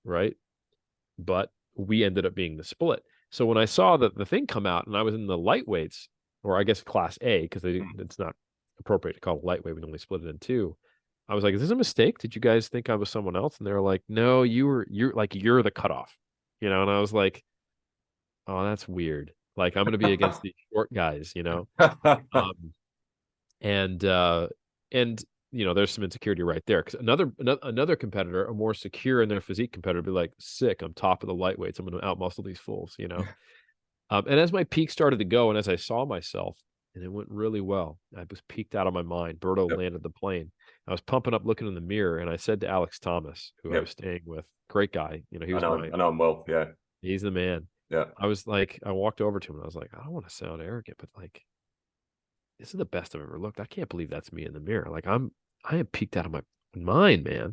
Right. But we ended up being the split. So when I saw the thing come out, and I was in the lightweights, or I guess class A, because it's not appropriate to call it lightweight, we only split it in 2. I was like, is this a mistake? Did you guys think I was someone else? And they were like, no, you're the cutoff, And I was like, oh, that's weird. Like, I'm going to be against these short guys, and there's some insecurity right there, because another competitor, a more secure in their physique competitor, be like, sick, I'm top of the lightweights, I'm going to outmuscle these fools, And as my peak started to go, and as I saw myself, and it went really well, I was peaked out of my mind. Berto landed the plane. I was pumping up, looking in the mirror, and I said to Alex Thomas, who I was staying with, great guy, he was I know him well, yeah. He's the man. Yeah. I was like, I walked over to him, and I was like, I don't want to sound arrogant, but like, this is the best I've ever looked. I can't believe that's me in the mirror. Like, I am peaked out of my mind, man.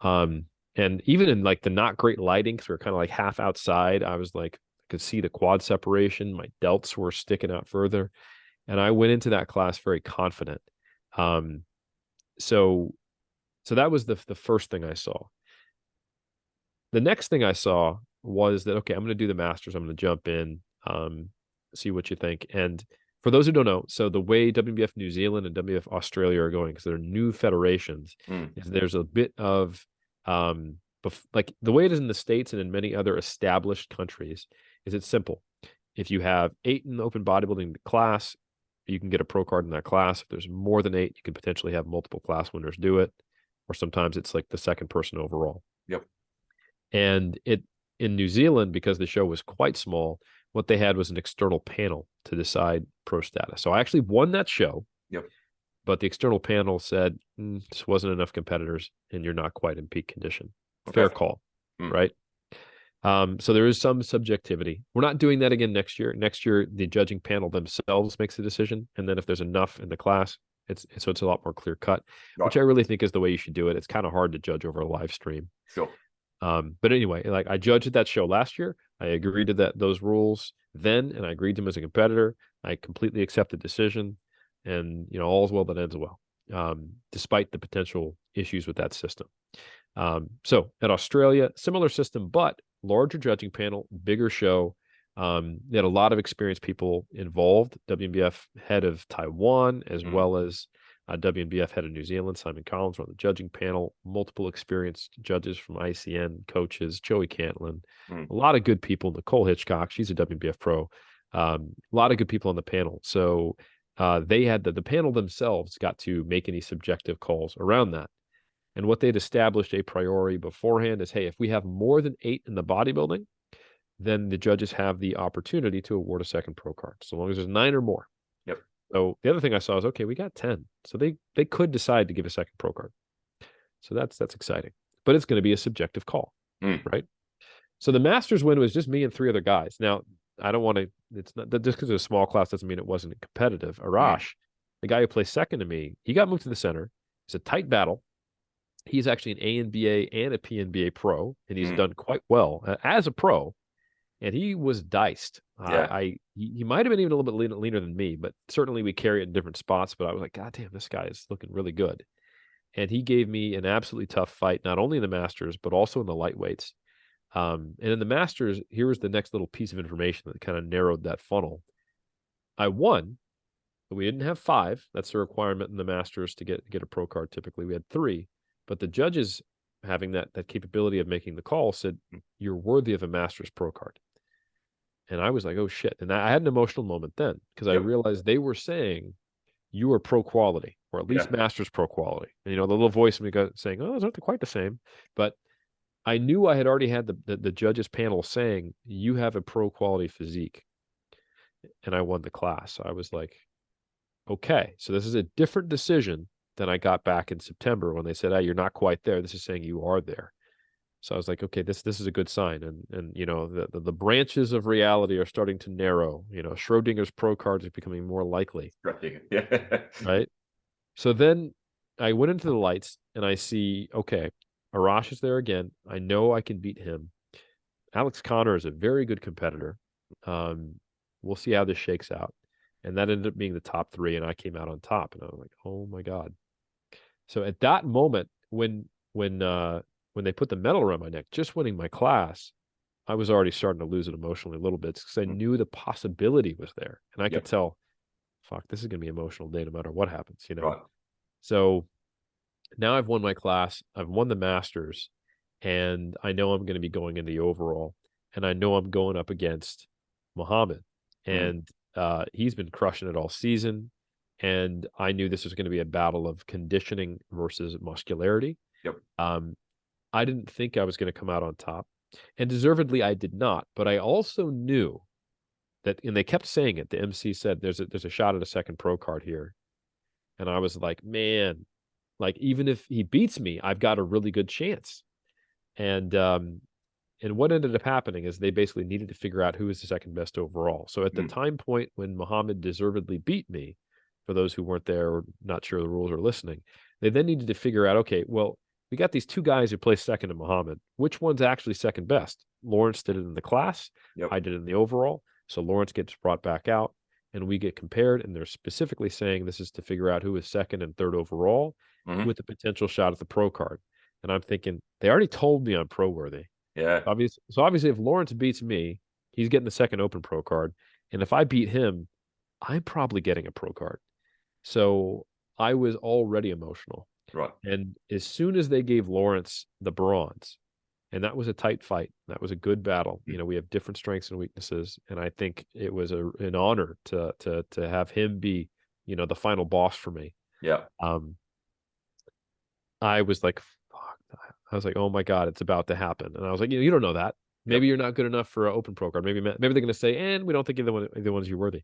And even in like the not great lighting, because we we're kind of like half outside, I was like, I could see the quad separation. My delts were sticking out further. And I went into that class very confident. So So that was the first thing I saw. The next thing I saw was that, okay, I'm going to do the Masters. I'm going to jump in, see what you think. And for those who don't know, so the way WNBF New Zealand and WNBF Australia are going, because they're new federations, is there's a bit of like the way it is in the States and in many other established countries, is it's simple. If you have 8 in the open bodybuilding class, you can get a pro card in that class. If there's more than 8, you can potentially have multiple class winners do it. Or sometimes it's like the second person overall. Yep. And in New Zealand, because the show was quite small, what they had was an external panel to decide pro status. So I actually won that show. Yep. But the external panel said, this wasn't enough competitors and you're not quite in peak condition. Okay. Fair call, right? So there is some subjectivity. We're not doing that again next year. Next year, the judging panel themselves makes the decision. And then if there's enough in the class, it's a lot more clear cut, which I really think is the way you should do it. It's kind of hard to judge over a live stream. Sure. But anyway, like I judged that show last year. I agreed to those rules then, and I agreed to them as a competitor. I completely accept the decision, and all's well that ends well, despite the potential issues with that system. So at Australia, similar system, but larger judging panel, bigger show. They had a lot of experienced people involved. WNBF head of Taiwan, as well as WNBF head of New Zealand, Simon Collins, were on the judging panel. Multiple experienced judges from ICN, coaches, Joey Cantlin, a lot of good people. Nicole Hitchcock, she's a WNBF pro. A lot of good people on the panel. So they had the panel themselves got to make any subjective calls around that. And what they'd established a priori beforehand is, hey, if we have more than 8 in the bodybuilding, then the judges have the opportunity to award a second pro card, so long as there's 9 or more. Yep. So the other thing I saw is, okay, we got 10. So they could decide to give a second pro card. So that's exciting. But it's going to be a subjective call, right? So the Masters win was just me and 3 other guys. Now, I don't want to, it's not just because it's a small class doesn't mean it wasn't competitive. Arash, the guy who placed second to me, he got moved to the center. It's a tight battle. He's actually an ANBA and a PNBA pro, and he's done quite well as a pro. And he was diced. He might have been even a little bit leaner than me, but certainly we carry it in different spots. But I was like, God damn, this guy is looking really good. And he gave me an absolutely tough fight, not only in the Masters, but also in the lightweights. And in the Masters, here was the next little piece of information that kind of narrowed that funnel. I won, but we didn't have 5. That's the requirement in the Masters to get a pro card. Typically, we had 3. But the judges, having that capability of making the call, said, you're worthy of a Masters pro card. And I was like, oh, shit. And I had an emotional moment then, because I realized they were saying, you are pro quality, or at least Masters pro quality. And, the little voice in me got saying, oh, those aren't quite the same. But I knew I had already had the judges panel saying, you have a pro quality physique. And I won the class. So I was like, okay, so this is a different decision than I got back in September when they said, you're not quite there. This is saying you are there. So I was like, okay, this is a good sign. And the branches of reality are starting to narrow. Schrodinger's pro cards are becoming more likely. Yeah. Right. So then I went into the lights and I see, okay, Arash is there again. I know I can beat him. Alex Connor is a very good competitor. We'll see how this shakes out. And that ended up being the top 3, and I came out on top. And I was like, oh my God. So at that moment, when they put the medal around my neck, just winning my class, I was already starting to lose it emotionally a little bit, because I knew the possibility was there. And I could tell, fuck, this is going to be an emotional day no matter what happens, Right. So now I've won my class. I've won the Masters, and I know I'm going to be going in the overall, and I know I'm going up against Muhammad. And he's been crushing it all season. And I knew this was going to be a battle of conditioning versus muscularity. Yep. I didn't think I was going to come out on top, and deservedly I did not. But I also knew that, and they kept saying it. The MC said, "There's a shot at a second pro card here," and I was like, "Man, like even if he beats me, I've got a really good chance." And what ended up happening is they basically needed to figure out who was the second best overall. So at the time point when Muhammad deservedly beat me, for those who weren't there or not sure the rules or listening, they then needed to figure out, okay, well, we got these 2 guys who placed second to Muhammad. Which one's actually second best? Lawrence did it in the class. I did it in the overall. So Lawrence gets brought back out and we get compared. And they're specifically saying this is to figure out who is second and third overall. with the potential shot at the pro card. And I'm thinking, they already told me I'm pro worthy. Yeah. So obviously, if Lawrence beats me, he's getting the second open pro card. And if I beat him, I'm probably getting a pro card. So I was already emotional. Right. And as soon as they gave Lawrence the bronze, and that was a tight fight, that was a good battle. You know, we have different strengths and weaknesses, and I think it was an honor to have him be, you know, the final boss for me. Yeah. I was like, fuck. I was like, oh my God, it's about to happen. And I was like, you don't know that. Maybe you're not good enough for an open pro card. Maybe they're going to say, and we don't think either one's you worthy.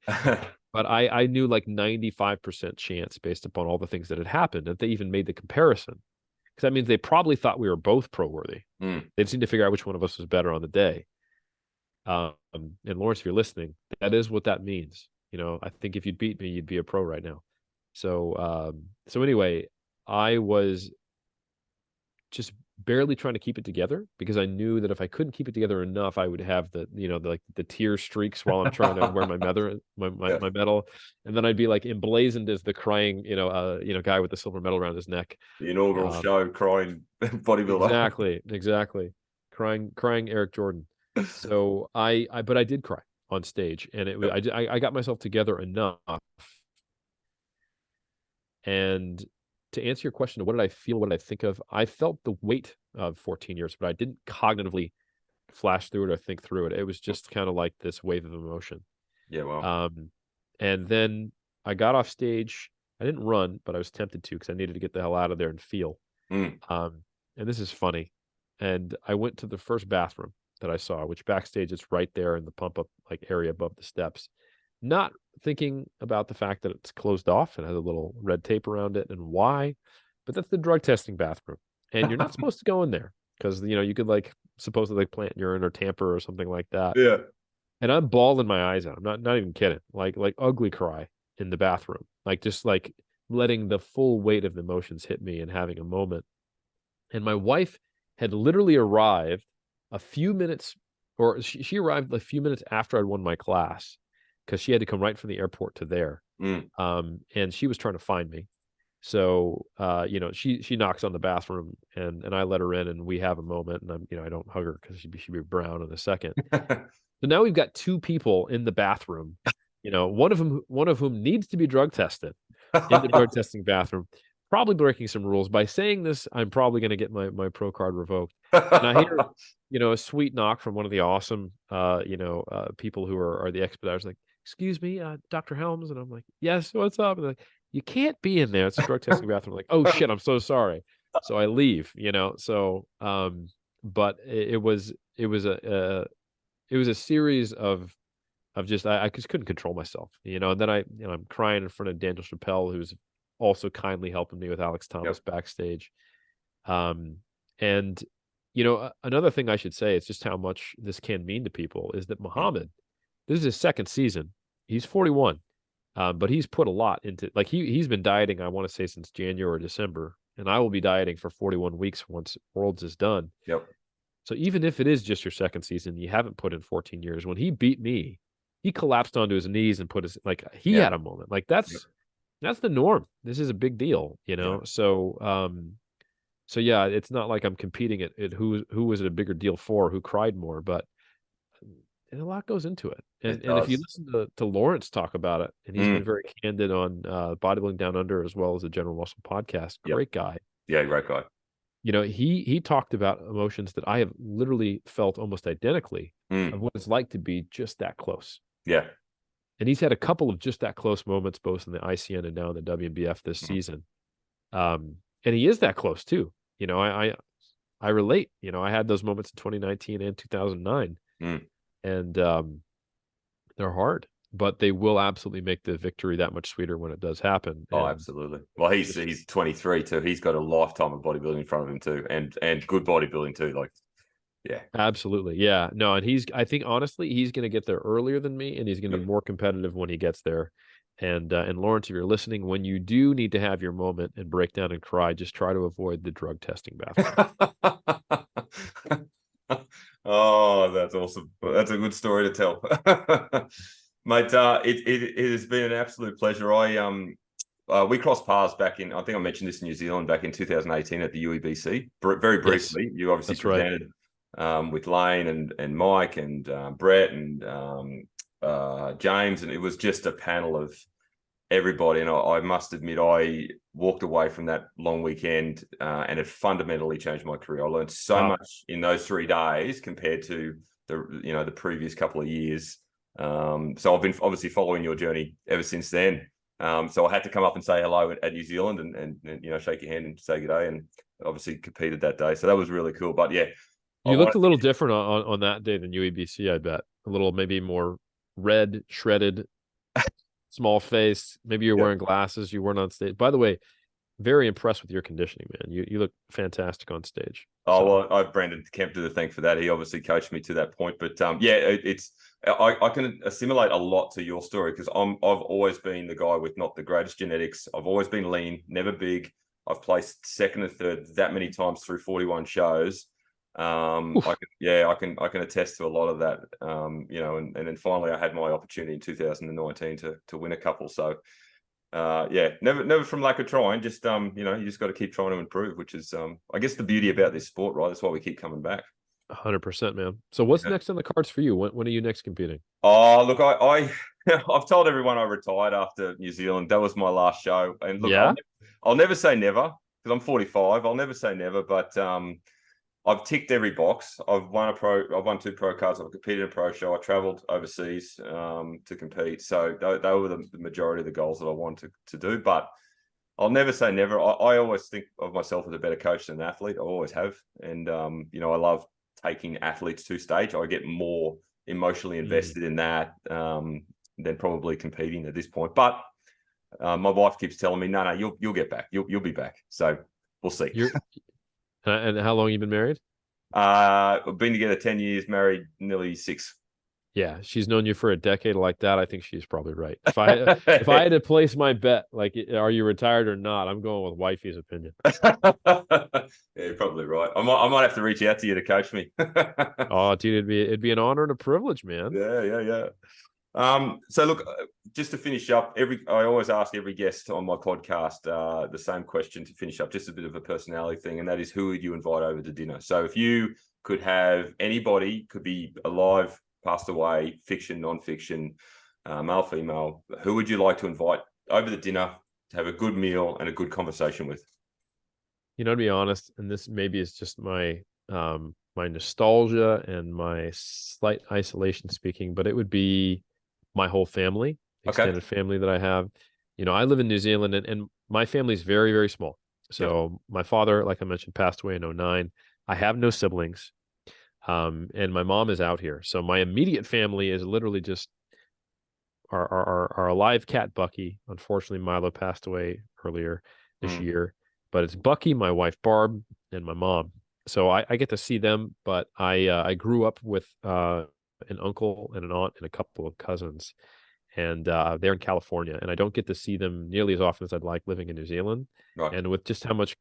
But I knew like 95% chance based upon all the things that had happened that they even made the comparison. Because that means they probably thought we were both pro worthy. They just need to figure out which one of us was better on the day. And Lawrence, if you're listening, that is what that means. You know, I think if you'd beat me, you'd be a pro right now. So anyway, I was just barely trying to keep it together because I knew that if I couldn't keep it together enough, I would have the tear streaks while I'm trying to wear my medal, and then I'd be like emblazoned as the crying, guy with the silver medal around his neck. The inaugural show, crying bodybuilder. Exactly, crying Eric Jordan. So but I did cry on stage, and I got myself together enough. And to answer your question, what did I feel? What did I think of? I felt the weight of 14 years, but I didn't cognitively flash through it or think through it. It was just kind of like this wave of emotion. Yeah, wow. And then I got off stage. I didn't run, but I was tempted to because I needed to get the hell out of there and feel. And this is funny. And I went to the first bathroom that I saw, which backstage it's right there in the pump up like area above the steps. Not thinking about the fact that it's closed off and has a little red tape around it and why, but that's the drug testing bathroom. And you're not supposed to go in there because, you could supposedly plant urine or tamper or something like that. Yeah. And I'm bawling my eyes out. I'm not even kidding. Like ugly cry in the bathroom. Just letting the full weight of the emotions hit me and having a moment. And my wife had literally arrived a few minutes, or she arrived a few minutes after I'd won my class, because she had to come right from the airport to there. And she was trying to find me. So, she knocks on the bathroom and I let her in and we have a moment, and I don't hug her because she'd be brown in a second. So now we've got two people in the bathroom, one of whom needs to be drug tested in the drug testing bathroom, probably breaking some rules. By saying this, I'm probably going to get my pro card revoked. And I hear, a sweet knock from one of the awesome, people who are the expediters, like, excuse me, Dr. Helms. And I'm like, yes, what's up? And they're like, you can't be in there. It's a drug testing bathroom. I'm like, oh shit, I'm so sorry. So I leave, so, but it was a series of just, I just couldn't control myself, and then I'm crying in front of Daniel Chappelle, who's also kindly helping me with Alex Thomas backstage. And, another thing I should say, it's just how much this can mean to people, is that Muhammad, this is his second season. He's 41, but he's put a lot into, he's been dieting, I want to say, since January or December, and I will be dieting for 41 weeks once Worlds is done. Yep. So even if it is just your second season, you haven't put in 14 years. When he beat me, he collapsed onto his knees and put his, he had a moment. That's the norm. This is a big deal, So yeah, it's not like I'm competing at who was it a bigger deal for, who cried more, but a lot goes into it. And if you listen to Lawrence talk about it, and he's been very candid on Bodybuilding Down Under as well as the General Muscle podcast. Great guy. Yeah, great guy. He talked about emotions that I have literally felt almost identically of what it's like to be just that close. Yeah. And he's had a couple of just that close moments, both in the ICN and now in the WNBF this season. And he is that close too. I relate. I had those moments in 2019 and 2009. And they're hard, but they will absolutely make the victory that much sweeter when it does happen. Oh, absolutely. Well, he's 23 too. He's got a lifetime of bodybuilding in front of him too, and good bodybuilding too. Yeah, absolutely. Yeah, no, and I think honestly, he's going to get there earlier than me, and he's going to be more competitive when he gets there. And Lawrence, if you're listening, when you do need to have your moment and break down and cry, just try to avoid the drug testing bathroom. Oh, that's awesome. That's a good story to tell. Mate, it has been an absolute pleasure. I we crossed paths back in, I think I mentioned this in New Zealand back in 2018 at the UEBC. Very briefly, Yes, you obviously that's right. presented with Lane and Mike and Brett and James, and it was just a panel of everybody. And I must admit, I walked away from that long weekend and it fundamentally changed my career. I learned so much in those 3 days compared to the previous couple of years. So I've been obviously following your journey ever since then. So I had to come up and say hello at New Zealand and shake your hand and say good day, and obviously competed that day. So that was really cool. But yeah, You looked a little different on that day than UEBC, I bet. A little maybe more red, shredded, small face. Maybe you're wearing glasses. You weren't on stage. By the way, very impressed with your conditioning, man. You look fantastic on stage. Oh, well, I have Brandon Kemp to thank for that. He obviously coached me to that point. But I can assimilate a lot to your story because I've always been the guy with not the greatest genetics. I've always been lean, never big. I've placed second and third that many times through 41 shows. I can attest to a lot of that. And then finally I had my opportunity in 2019 to win a couple. So never from lack of trying, just you just got to keep trying to improve, which is I guess the beauty about this sport, right? That's why we keep coming back. 100%, man. So what's next on the cards for you? When are you next competing? Oh, look, I've told everyone I retired after New Zealand. That was my last show. And look, I'll never say never because I'm 45. I'll never say never, but I've ticked every box. I've won 2 pro cards. I've competed in a pro show. I traveled overseas to compete. So they were the majority of the goals that I wanted to do. But I'll never say never. I always think of myself as a better coach than an athlete. I always have. And, I love taking athletes to stage. I get more emotionally invested in that than probably competing at this point. But my wife keeps telling me, no, you'll get back. You'll be back. So we'll see. And how long have you been married? We've been together 10 years, married nearly 6. Yeah, she's known you for a decade like that. I think she's probably right. If I had to place my bet, like, are you retired or not? I'm going with wifey's opinion. Yeah, you're probably right. I might have to reach out to you to coach me. Oh, dude, it'd be an honor and a privilege, man. Yeah. So look, just to finish up, I always ask every guest on my podcast the same question to finish up, just a bit of a personality thing, and that is, who would you invite over to dinner? So if you could have anybody, could be alive, passed away, fiction, non-fiction, male, female, who would you like to invite over the dinner to have a good meal and a good conversation with? To be honest, and this maybe is just my my nostalgia and my slight isolation speaking, but it would be my whole family, extended family that I have. I live in New Zealand and my family is very, very small. So my father, like I mentioned, passed away in 2009. I have no siblings. And my mom is out here. So my immediate family is literally just our alive cat, Bucky. Unfortunately, Milo passed away earlier this year, but it's Bucky, my wife, Barb, and my mom. So I get to see them, but I grew up with an uncle and an aunt and a couple of cousins, and they're in California, and I don't get to see them nearly as often as I'd like living in New Zealand. Right. And with just how much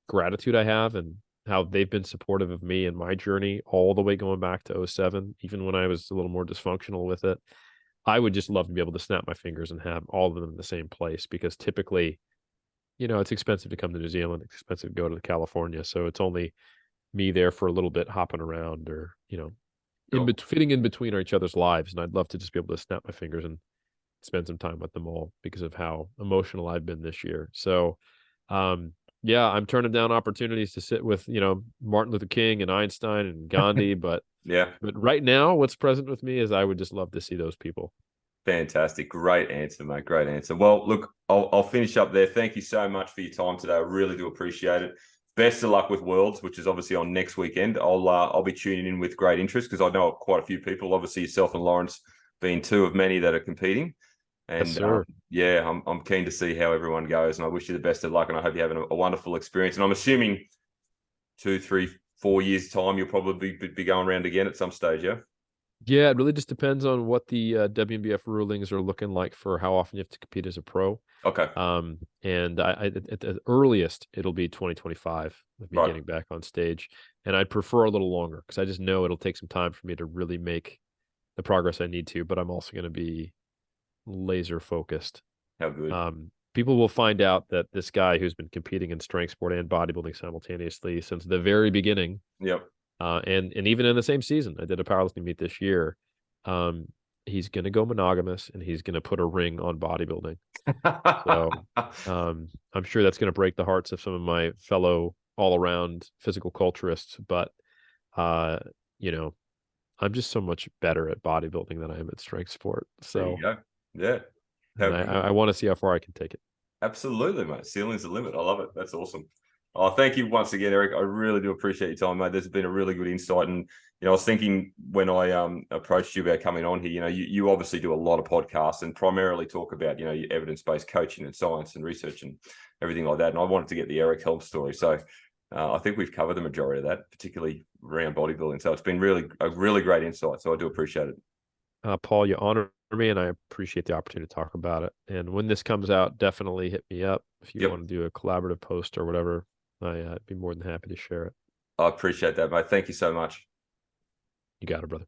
gratitude I have and how they've been supportive of me and my journey all the way going back to 2007, even when I was a little more dysfunctional with it, I would just love to be able to snap my fingers and have all of them in the same place, because typically, it's expensive to come to New Zealand, it's expensive to go to California. So it's only me there for a little bit, hopping around, or, fitting in between each other's lives. And I'd love to just be able to snap my fingers and spend some time with them all because of how emotional I've been this year. So, I'm turning down opportunities to sit with, Martin Luther King and Einstein and Gandhi, but right now what's present with me is I would just love to see those people. Fantastic. Great answer, mate. Great answer. Well, look, I'll finish up there. Thank you so much for your time today. I really do appreciate it. Best of luck with Worlds, which is obviously on next weekend. I'll be tuning in with great interest because I know quite a few people, obviously yourself and Lawrence being 2 of many that are competing. And yes, I'm keen to see how everyone goes, and I wish you the best of luck, and I hope you're having a wonderful experience. And I'm assuming 2, 3, 4 years time, you'll probably be going around again at some stage, yeah? Yeah, it really just depends on what the WNBF rulings are looking like for how often you have to compete as a pro. Okay. And I at the earliest, it'll be 2025 with me getting back on stage, and I'd prefer a little longer because I just know it'll take some time for me to really make the progress I need to. But I'm also going to be laser focused. How good. people will find out that this guy who's been competing in strength sport and bodybuilding simultaneously since the very beginning. Yep. And even in the same season, I did a powerlifting meet this year. He's going to go monogamous and he's going to put a ring on bodybuilding. So I'm sure that's going to break the hearts of some of my fellow all around physical culturists, but you know, I'm just so much better at bodybuilding than I am at strength sport. So there you go. Yeah. and I want to see how far I can take it. Absolutely, mate. Ceiling's the limit. I love it. That's awesome. Oh, thank you once again, Eric. I really do appreciate your time, mate. There's been a really good insight. And, I was thinking when I approached you about coming on here, you obviously do a lot of podcasts and primarily talk about, your evidence-based coaching and science and research and everything like that. And I wanted to get the Eric Helms story. So I think we've covered the majority of that, particularly around bodybuilding. So it's been a really great insight. So I do appreciate it. Paul, you honor me, and I appreciate the opportunity to talk about it. And when this comes out, definitely hit me up if you want to do a collaborative post or whatever. I'd be more than happy to share it. I appreciate that, mate. Thank you so much. You got it, brother.